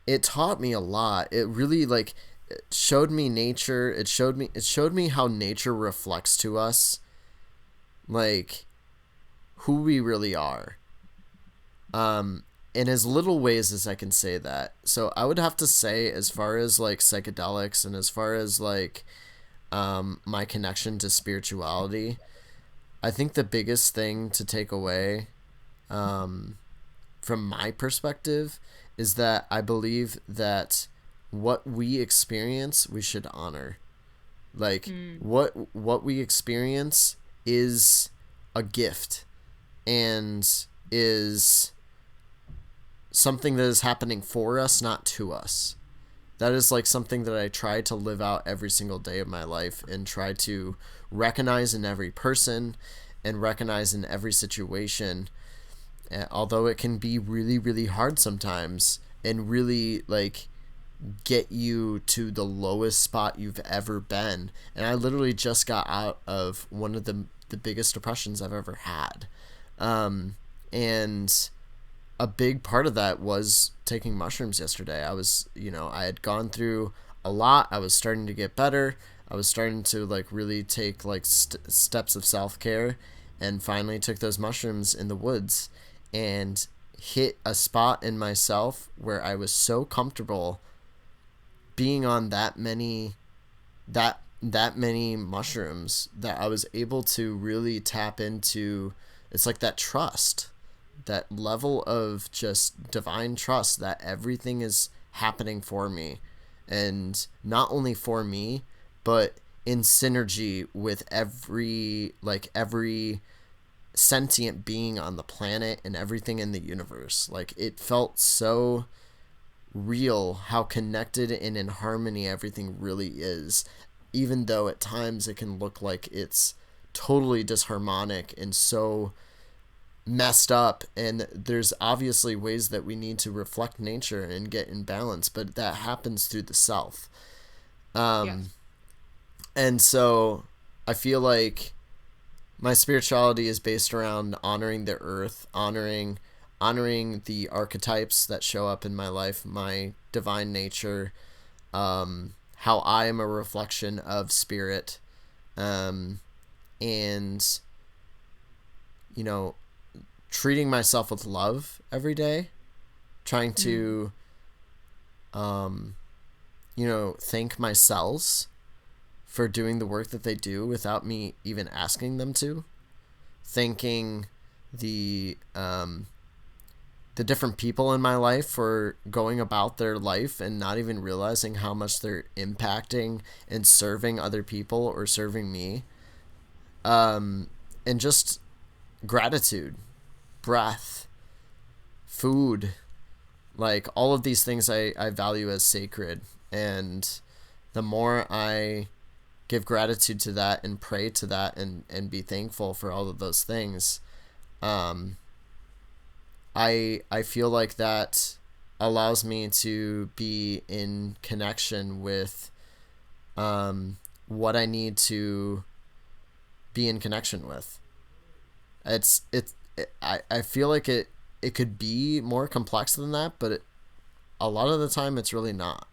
it taught me a lot. It really, like, it showed me nature. It showed me how nature reflects to us, like, who we really are, in as little ways as I can say that. So I would have to say, as far as like psychedelics, and as far as like my connection to spirituality, I think the biggest thing to take away, um, from my perspective, is that I believe that what we experience, we should honor. Like, Mm. what we experience is a gift, and is something that is happening for us, not to us. That is like something that I try to live out every single day of my life, and try to recognize in every person, and recognize in every situation. Although it can be really really hard sometimes, and really like get you to the lowest spot you've ever been. And I literally just got out of one of the biggest depressions I've ever had. And a big part of that was taking mushrooms yesterday. I had gone through a lot. I was starting to get better. I was starting to like really take like steps of self-care, and finally took those mushrooms in the woods, and hit a spot in myself where I was so comfortable being on that many mushrooms, that I was able to really tap into. It's like that trust, that level of just divine trust, that everything is happening for me, and not only for me, but in synergy with every sentient being on the planet, and everything in the universe. Like, it felt so real how connected and in harmony everything really is, even though at times it can look like it's totally disharmonic and so messed up, and there's obviously ways that we need to reflect nature and get in balance, but that happens through the self. Yes. And so I feel like my spirituality is based around honoring the earth, honoring the archetypes that show up in my life, my divine nature, how I am a reflection of spirit, and you know, treating myself with love every day, trying Mm. to thank my cells for doing the work that they do without me even asking them to. Thanking the the different people in my life for going about their life and not even realizing how much they're impacting and serving other people or serving me. And just gratitude, breath, food, like all of these things I value as sacred. And the more I give gratitude to that and pray to that and be thankful for all of those things, um, I feel like that allows me to be in connection with what I need to be in connection with. I feel like it could be more complex than that, but a lot of the time it's really not,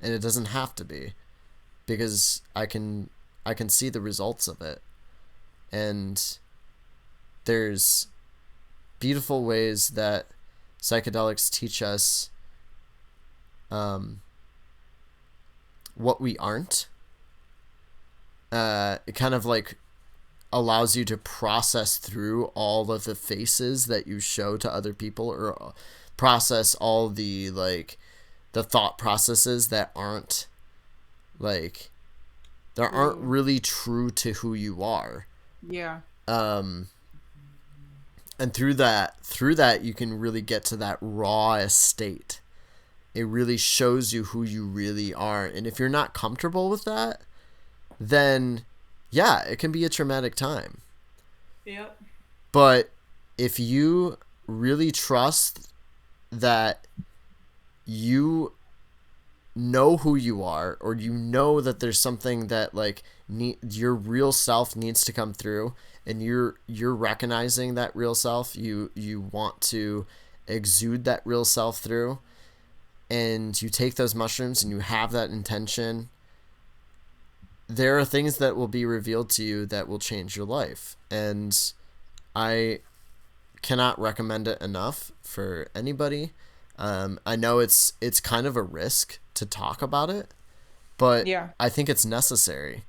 and it doesn't have to be, because I can see the results of it, and there's beautiful ways that psychedelics teach us what we aren't. It kind of like allows you to process through all of the faces that you show to other people, or process all the like the thought processes that aren't like that aren't True. really true to who you are. Yeah. Um, and through that you can really get to that raw state. It really shows you who you really are, and if you're not comfortable with that, then yeah, it can be a traumatic time. Yep. But if you really trust that you know who you are, or you know that there's something that like your real self needs to come through, and you're recognizing that real self, you want to exude that real self through, and you take those mushrooms and you have that intention, there are things that will be revealed to you that will change your life. And I cannot recommend it enough for anybody. I know it's kind of a risk to talk about it, but Yeah. I think it's necessary.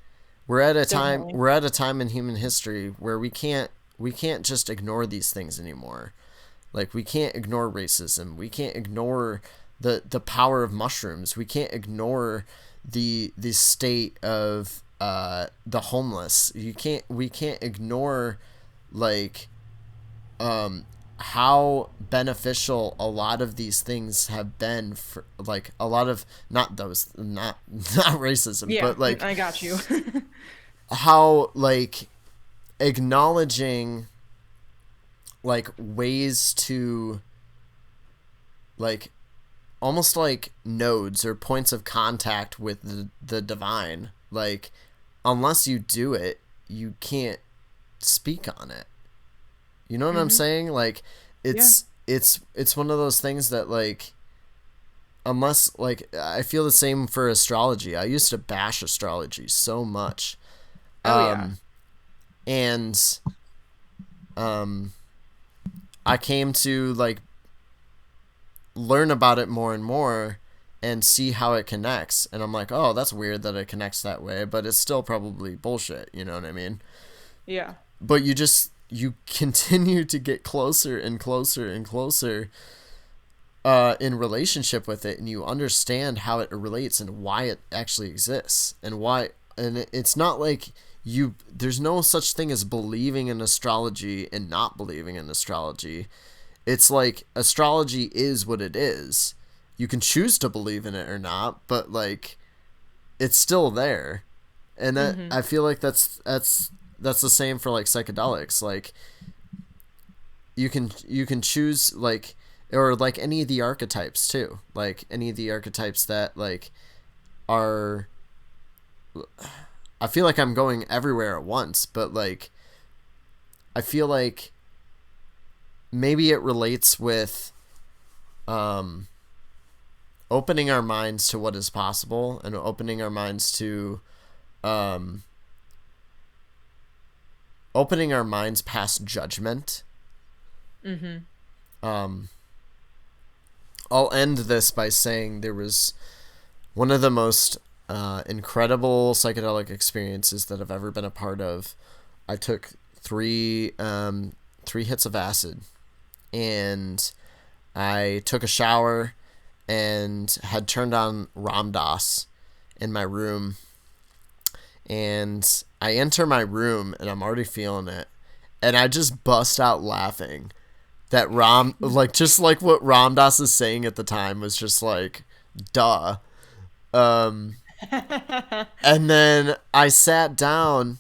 Definitely. We're at a time in human history where we can't just ignore these things anymore. Like, we can't ignore racism. We can't ignore the power of mushrooms. We can't ignore the state of the homeless. We can't ignore like how beneficial a lot of these things have been for, like, a lot of, not those, not racism, Yeah, but like I got you. how like acknowledging like ways to like almost like nodes or points of contact with the divine. Like, unless you do it, you can't speak on it. You know what I'm Mhm. saying? Like, Yeah. it's one of those things that like, unless, like, I feel the same for astrology. I used to bash astrology so much. Oh yeah. Um and um I came to like learn about it more and more and see how it connects, and I'm like, oh, that's weird that it connects that way, but it's still probably bullshit, you know what I mean? Yeah. But you continue to get closer and closer and closer in relationship with it, and you understand how it relates and why it actually exists, and why. And it's not like you there's no such thing as believing in astrology and not believing in astrology. It's like, astrology is what it is. You can choose to believe in it or not, but like, it's still there. And that, Mhm. I feel like that's the same for like psychedelics. Like, you can choose like, or like any of the archetypes too, like any of the archetypes that like are, I feel like I'm going everywhere at once, but like I feel like maybe it relates with um opening our minds to what is possible and opening our minds to um opening our minds past judgment. Mm-hmm. um I'll end this by saying there was one of the most incredible psychedelic experiences that I've ever been a part of. I took three hits of acid, and I took a shower and had turned on Ram Dass in my room. And I enter my room and I'm already feeling it. And I just bust out laughing. That like, just like what Ram Dass is saying at the time was just like, duh. Um, and then I sat down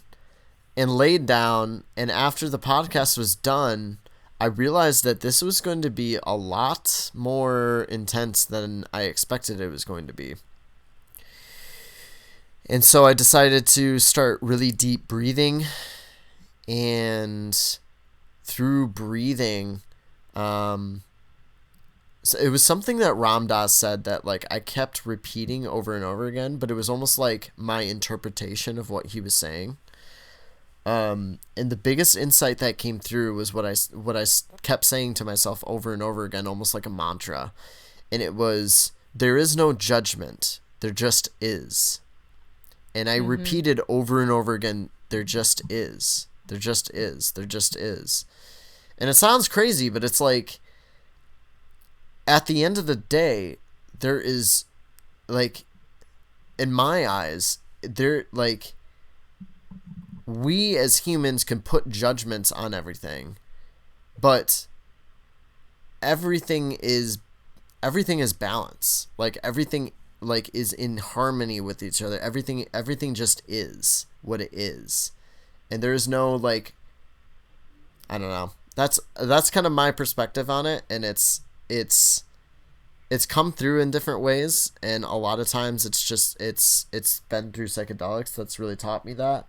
and laid down, and after the podcast was done, I realized that this was going to be a lot more intense than I expected it was going to be. And so I decided to start really deep breathing, and through breathing, um, so it was something that Ram Dass said that like I kept repeating over and over again, but it was almost like my interpretation of what he was saying. And the biggest insight that came through was what I kept saying to myself over and over again, almost like a mantra, and it was, there is no judgment, there just is. And I Mm-hmm. repeated over and over again, there just is, there just is, there just is. And it sounds crazy, but it's like at the end of the day, there is, like, in my eyes, there, like, we as humans can put judgments on everything, but everything is everything is balance. Like everything like is in harmony with each other. Everything just is what it is. And there is no like, I don't know. That's kind of my perspective on it, and it's come through in different ways, and a lot of times it's been through psychedelics that's really taught me that.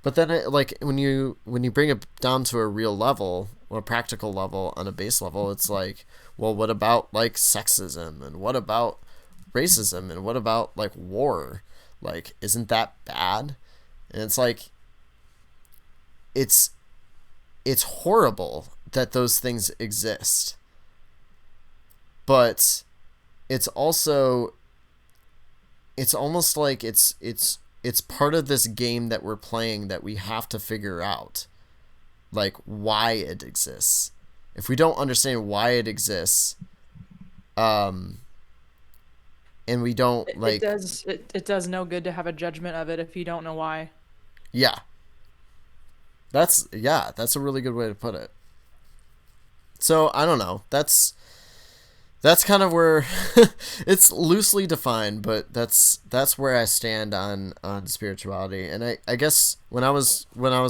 But then like when you bring it down to a real level or a practical level on a base level, it's like, well, what about like sexism, and what about racism, and what about like war? Like, isn't that bad? And it's like, it's it's horrible that those things exist, but it's also, it's almost like it's part of this game that we're playing that we have to figure out like why it exists. If we don't understand why it exists, um and we don't It like, does it does no good to have a judgment of it if you don't know why. yeah, that's a really good way to put it. So I don't know, that's kind of where it's loosely defined, but that's where I stand on spirituality. And I guess when I was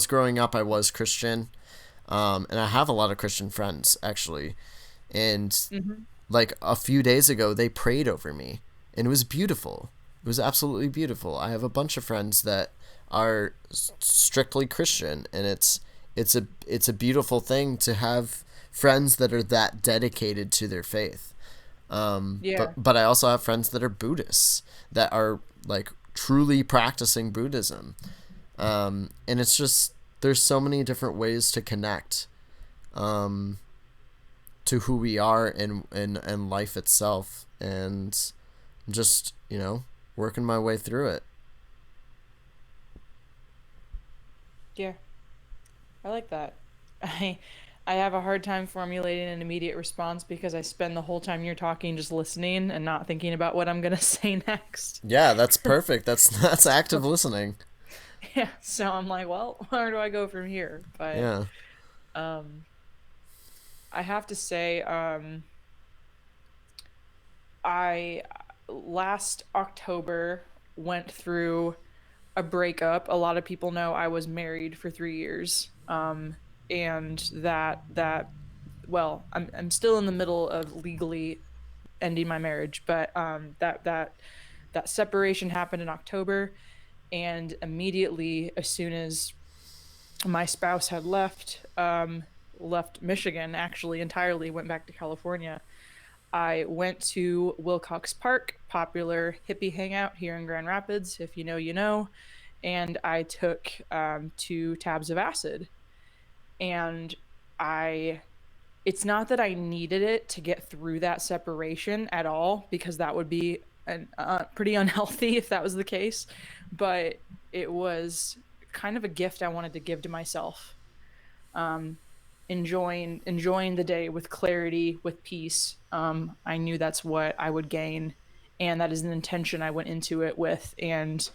growing up, I was Christian, and I have a lot of Christian friends actually, and Mm-hmm. like a few days ago they prayed over me, and it was beautiful. It was absolutely beautiful. I have a bunch of friends that are strictly Christian, and it's a beautiful thing to have friends that are that dedicated to their faith. But Yeah. I also have friends that are Buddhists that are like truly practicing Buddhism. And it's just, there's so many different ways to connect um, to who we are and life itself, and just, working my way through it. Yeah. I like that. I I have a hard time formulating an immediate response because I spend the whole time you're talking just listening and not thinking about what I'm gonna say next. Yeah, that's perfect. That's active So, listening. yeah, so I'm like, well, where do I go from here? But Yeah. um I have to say I last October went through a breakup. A lot of people know I was married for 3 years. And that well, I'm still in the middle of legally ending my marriage, but that separation happened in October, and immediately as soon as my spouse had left Michigan, actually entirely went back to California. I went to Wilcox Park, popular hippie hangout here in Grand Rapids. If you know, you know. And I took 2 tabs of acid. And I, it's not that I needed it to get through that separation at all, because that would be pretty unhealthy if that was the case. But it was kind of a gift I wanted to give to myself. Um, enjoying the day with clarity, with peace. I knew that's what I would gain, and that is an intention I went into it with. And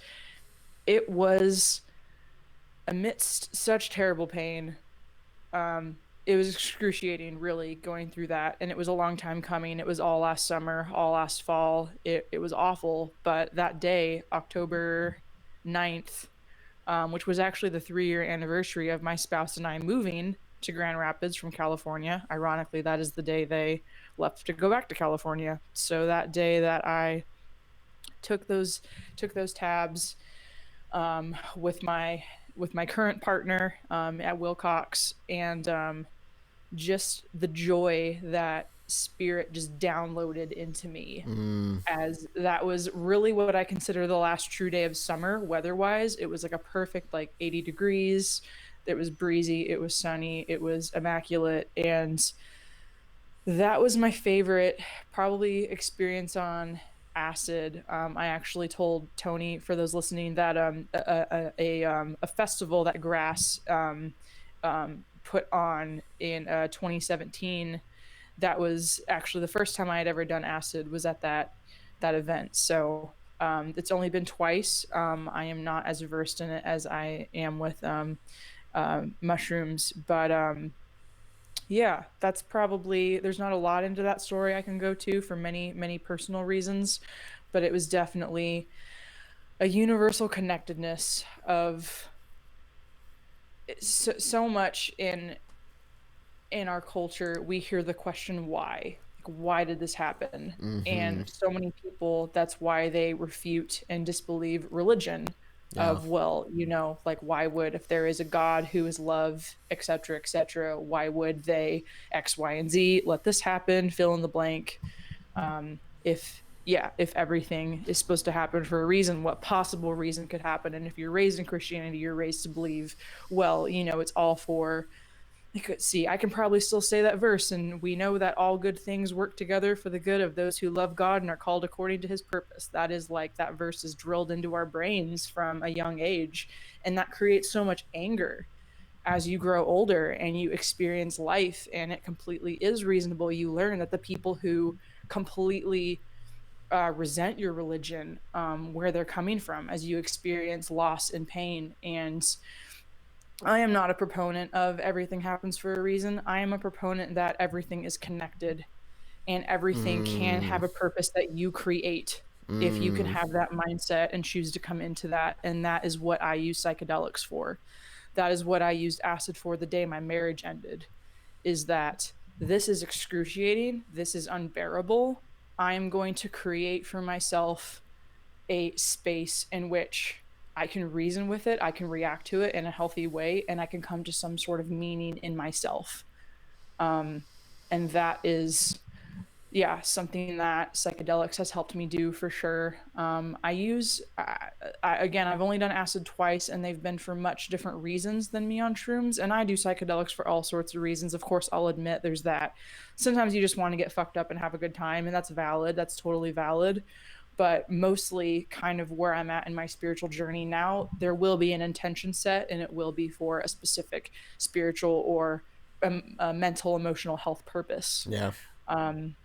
it was amidst such terrible pain. It was excruciating, really, going through that, and it was a long time coming. It was all last summer, all last fall. It was awful, but that day, October 9th, which was actually the 3-year anniversary of my spouse and I moving to Grand Rapids from California. Ironically, that is the day they left to go back to California. So that day that I took those tabs with my current partner at Wilcox, and just the joy that spirit just downloaded into me, as that was really what I consider the last true day of summer weather-wise. It was like a perfect, like, 80 degrees. It was breezy, it was sunny, it was immaculate, and that was my favorite probably experience on acid. I actually told Tony, for those listening, that a festival that Grass put on in 2017, that was actually the first time I had ever done acid, was at that event. So it's only been twice. I am not as versed in it as I am with mushrooms, but yeah, that's probably, there's not a lot into that story I can go to for many personal reasons, but it was definitely a universal connectedness of so much in our culture. We hear the question why, like, why did this happen? Mm-hmm. And so many people, that's why they refute and disbelieve religion. Yeah. Of, well, like, why would, if there is a god who is love, etc., why would they X, Y, and Z let this happen, fill in the blank? If, yeah, if everything is supposed to happen for a reason, what possible reason could happen? And if you're raised in Christianity, you're raised to believe, well, it's all for, I could see, I can probably still say that verse, and we know that all good things work together for the good of those who love God and are called according to his purpose. That is, like, that verse is drilled into our brains from a young age, and that creates so much anger as you grow older and you experience life, and it completely is reasonable. You learn that the people who completely resent your religion, where they're coming from, as you experience loss and pain. And I am not a proponent of everything happens for a reason. I am a proponent that everything is connected, and everything can Mm. have a purpose that you create if you can Mm. have that mindset and choose to come into that. And that is what I use psychedelics for. That is what I used acid for the day my marriage ended, is that this is excruciating. This is unbearable. I am going to create for myself a space in which I can reason with it, I can react to it in a healthy way, and I can come to some sort of meaning in myself. Um, and that is, yeah, something that psychedelics has helped me do for sure. Again, I've only done acid twice, and they've been for much different reasons than me on shrooms. And I do psychedelics for all sorts of reasons. Of course, I'll admit there's that. Sometimes you just want to get fucked up and have a good time, and that's valid. That's totally valid. But mostly, kind of where I'm at in my spiritual journey now, there will be an intention set, and it will be for a specific spiritual or a mental, emotional health purpose. Yeah. Um,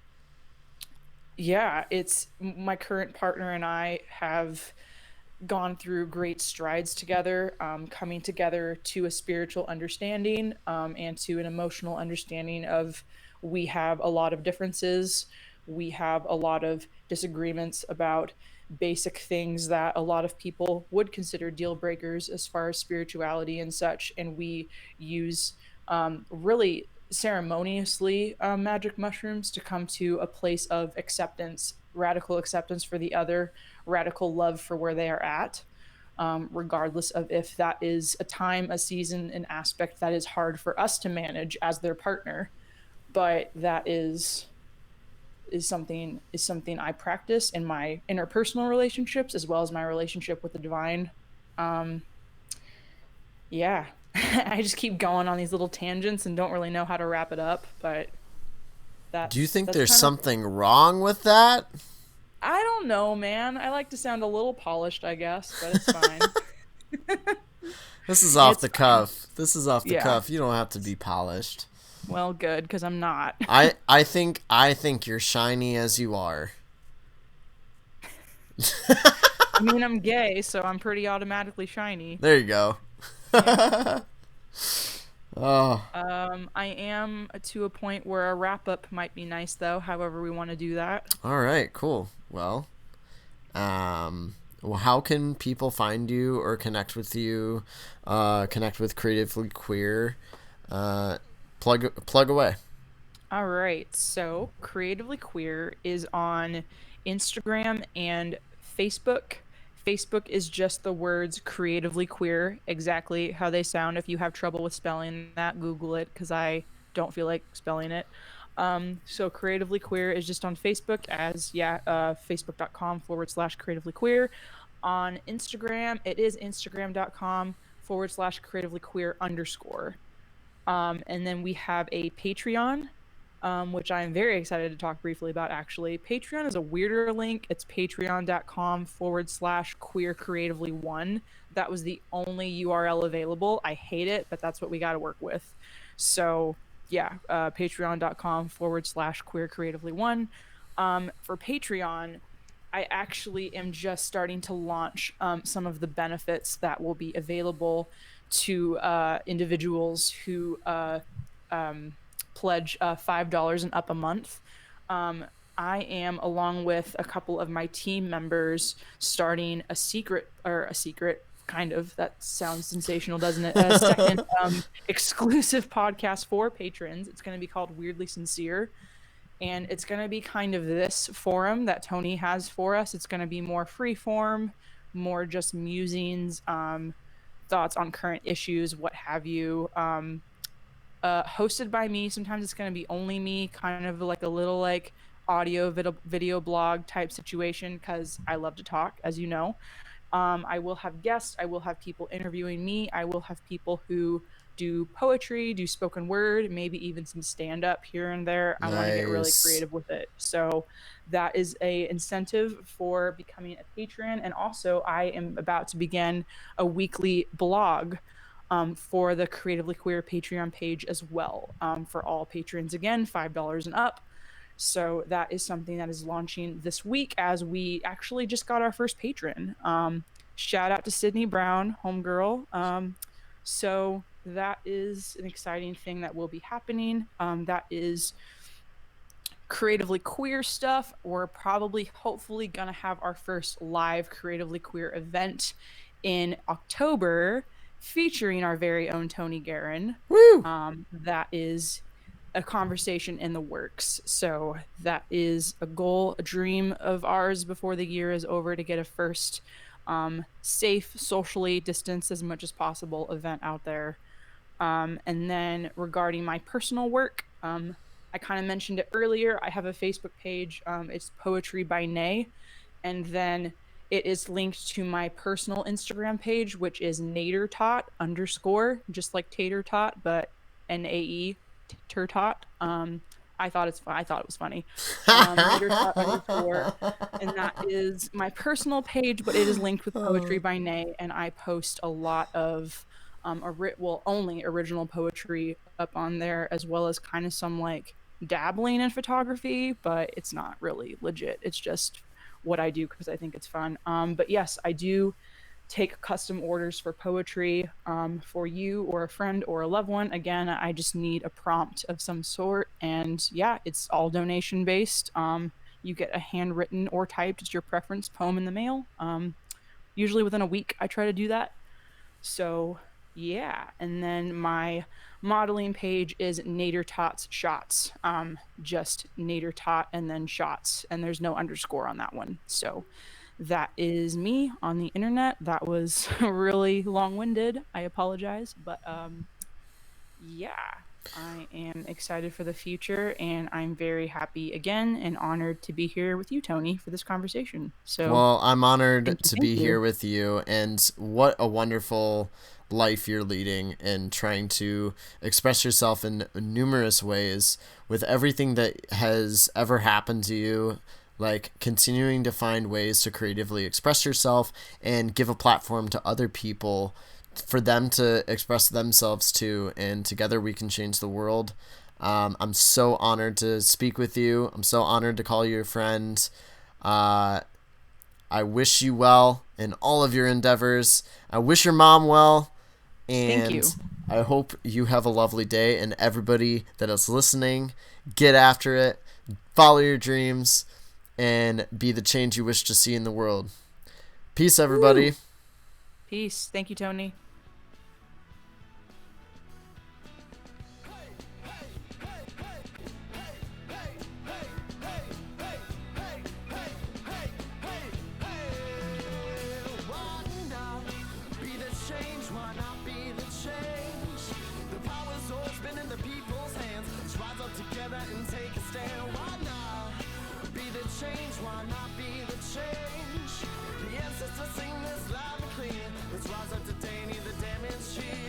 yeah, it's my current partner and I have gone through great strides together, coming together to a spiritual understanding, and to an emotional understanding of, we have a lot of differences. We have a lot of disagreements about basic things that a lot of people would consider deal breakers as far as spirituality and such. And we use really ceremoniously magic mushrooms to come to a place of acceptance, radical acceptance for the other, radical love for where they are at, regardless of if that is a time, a season, an aspect that is hard for us to manage as their partner. But that is something I practice in my interpersonal relationships as well as my relationship with the divine. Um, yeah, I just keep going on these little tangents and don't really know how to wrap it up, but Do you that's think that's there's kind of something wrong with that? I don't know, man. I like to sound a little polished, I guess, but it's fine. This is off It's the fine. cuff. This is off the Yeah. cuff. You don't have to be polished. Well, good because I'm not. I think you're shiny as you are. I mean, I'm gay, so I'm pretty automatically shiny. There you go. Yeah. Oh, I am to a point where a wrap up might be nice, though. However, we want to do that. all right, cool. Well, how can people find you or connect with you? Connect with Creatively Queer. Plug away. All right. So, Creatively Queer is on Instagram and Facebook. Facebook is just the words creatively queer, exactly how they sound. If you have trouble with spelling that, Google it because I don't feel like spelling it. So, Creatively Queer is just on Facebook as, yeah, facebook.com// creatively queer. On Instagram, it is instagram.com/ creatively queer underscore. And then we have a Patreon, which I'm very excited to talk briefly about actually. Patreon is a weirder link. It's patreon.com/queer creatively one. That was the only URL available. I hate it, but that's what we got to work with. So, yeah, patreon.com/queer creatively one. For Patreon, I actually am just starting to launch some of the benefits that will be available to individuals who um, pledge $5 and up a month. Um, I am, along with a couple of my team members, starting a secret, kind of. That sounds sensational, doesn't it? A second exclusive podcast for patrons. It's going to be called Weirdly Sincere, and it's going to be kind of this forum that Tony has for us. It's going to be more free form, more just musings, thoughts on current issues, what have you. Hosted by me. Sometimes it's going to be only me, kind of like a little like audio video blog type situation because I love to talk, as you know. I will have guests. I will have people interviewing me. I will have people who do poetry, do spoken word, maybe even some stand up here and there. I want to get really Nice. creative with it. So that is a incentive for becoming a patron. And also, I am about to begin a weekly blog for the Creatively Queer Patreon page as well, for all patrons. Again, $5 and up. So that is something that is launching this week as we actually just got our first patron. Shout out to Sydney Brown, homegirl. So that is an exciting thing that will be happening. That is creatively queer stuff. We're probably, hopefully, gonna have our first live creatively queer event in October featuring our very own Tony Guerin. Woo! That is a conversation in the works. So that is a goal, a dream of ours before the year is over to get a first safe, socially distanced as much as possible event out there. And then regarding my personal work, I kind of mentioned it earlier. I have a Facebook page. It's Poetry by Nae. And then it is linked to my personal Instagram page, which is nadertot underscore, just like tater tot, but NAE turtot. I thought it was funny. Nadertot underscore, and that is my personal page, but it is linked with Poetry by Nae, and I post a lot of only original poetry up on there, as well as kind of some like dabbling in photography, but it's not really legit. It's just what I do because I think it's fun. But yes, I do take custom orders for poetry for you or a friend or a loved one. Again, I just need a prompt of some sort. And yeah, it's all donation based. You get a handwritten or typed, it's your preference, poem in the mail. Usually within a week, I try to do that. So Yeah, and then my modeling page is Nader Tots Shots. Just Nader Tot and then shots, and there's no underscore on that one. So that is me on the internet. That was really long-winded. I apologize, but yeah, I am excited for the future, and I'm very happy again and honored to be here with you, Tony, for this conversation. So Well, I'm honored thank you, to thank be here you. with you, and what a wonderful life you're leading and trying to express yourself in numerous ways with everything that has ever happened to you. Like continuing to find ways to creatively express yourself and give a platform to other people for them to express themselves too, and together we can change the world. I'm so honored to speak with you. I'm so honored to call you a friend. Uh, I wish you well in all of your endeavors. I wish your mom well, Thank and you. I hope you have a lovely day. And everybody that is listening, get after it, follow your dreams, and be the change you wish to see in the world. Peace, everybody. Woo! Peace. Thank you, Tony. Let's rise up to Danny, the damage here.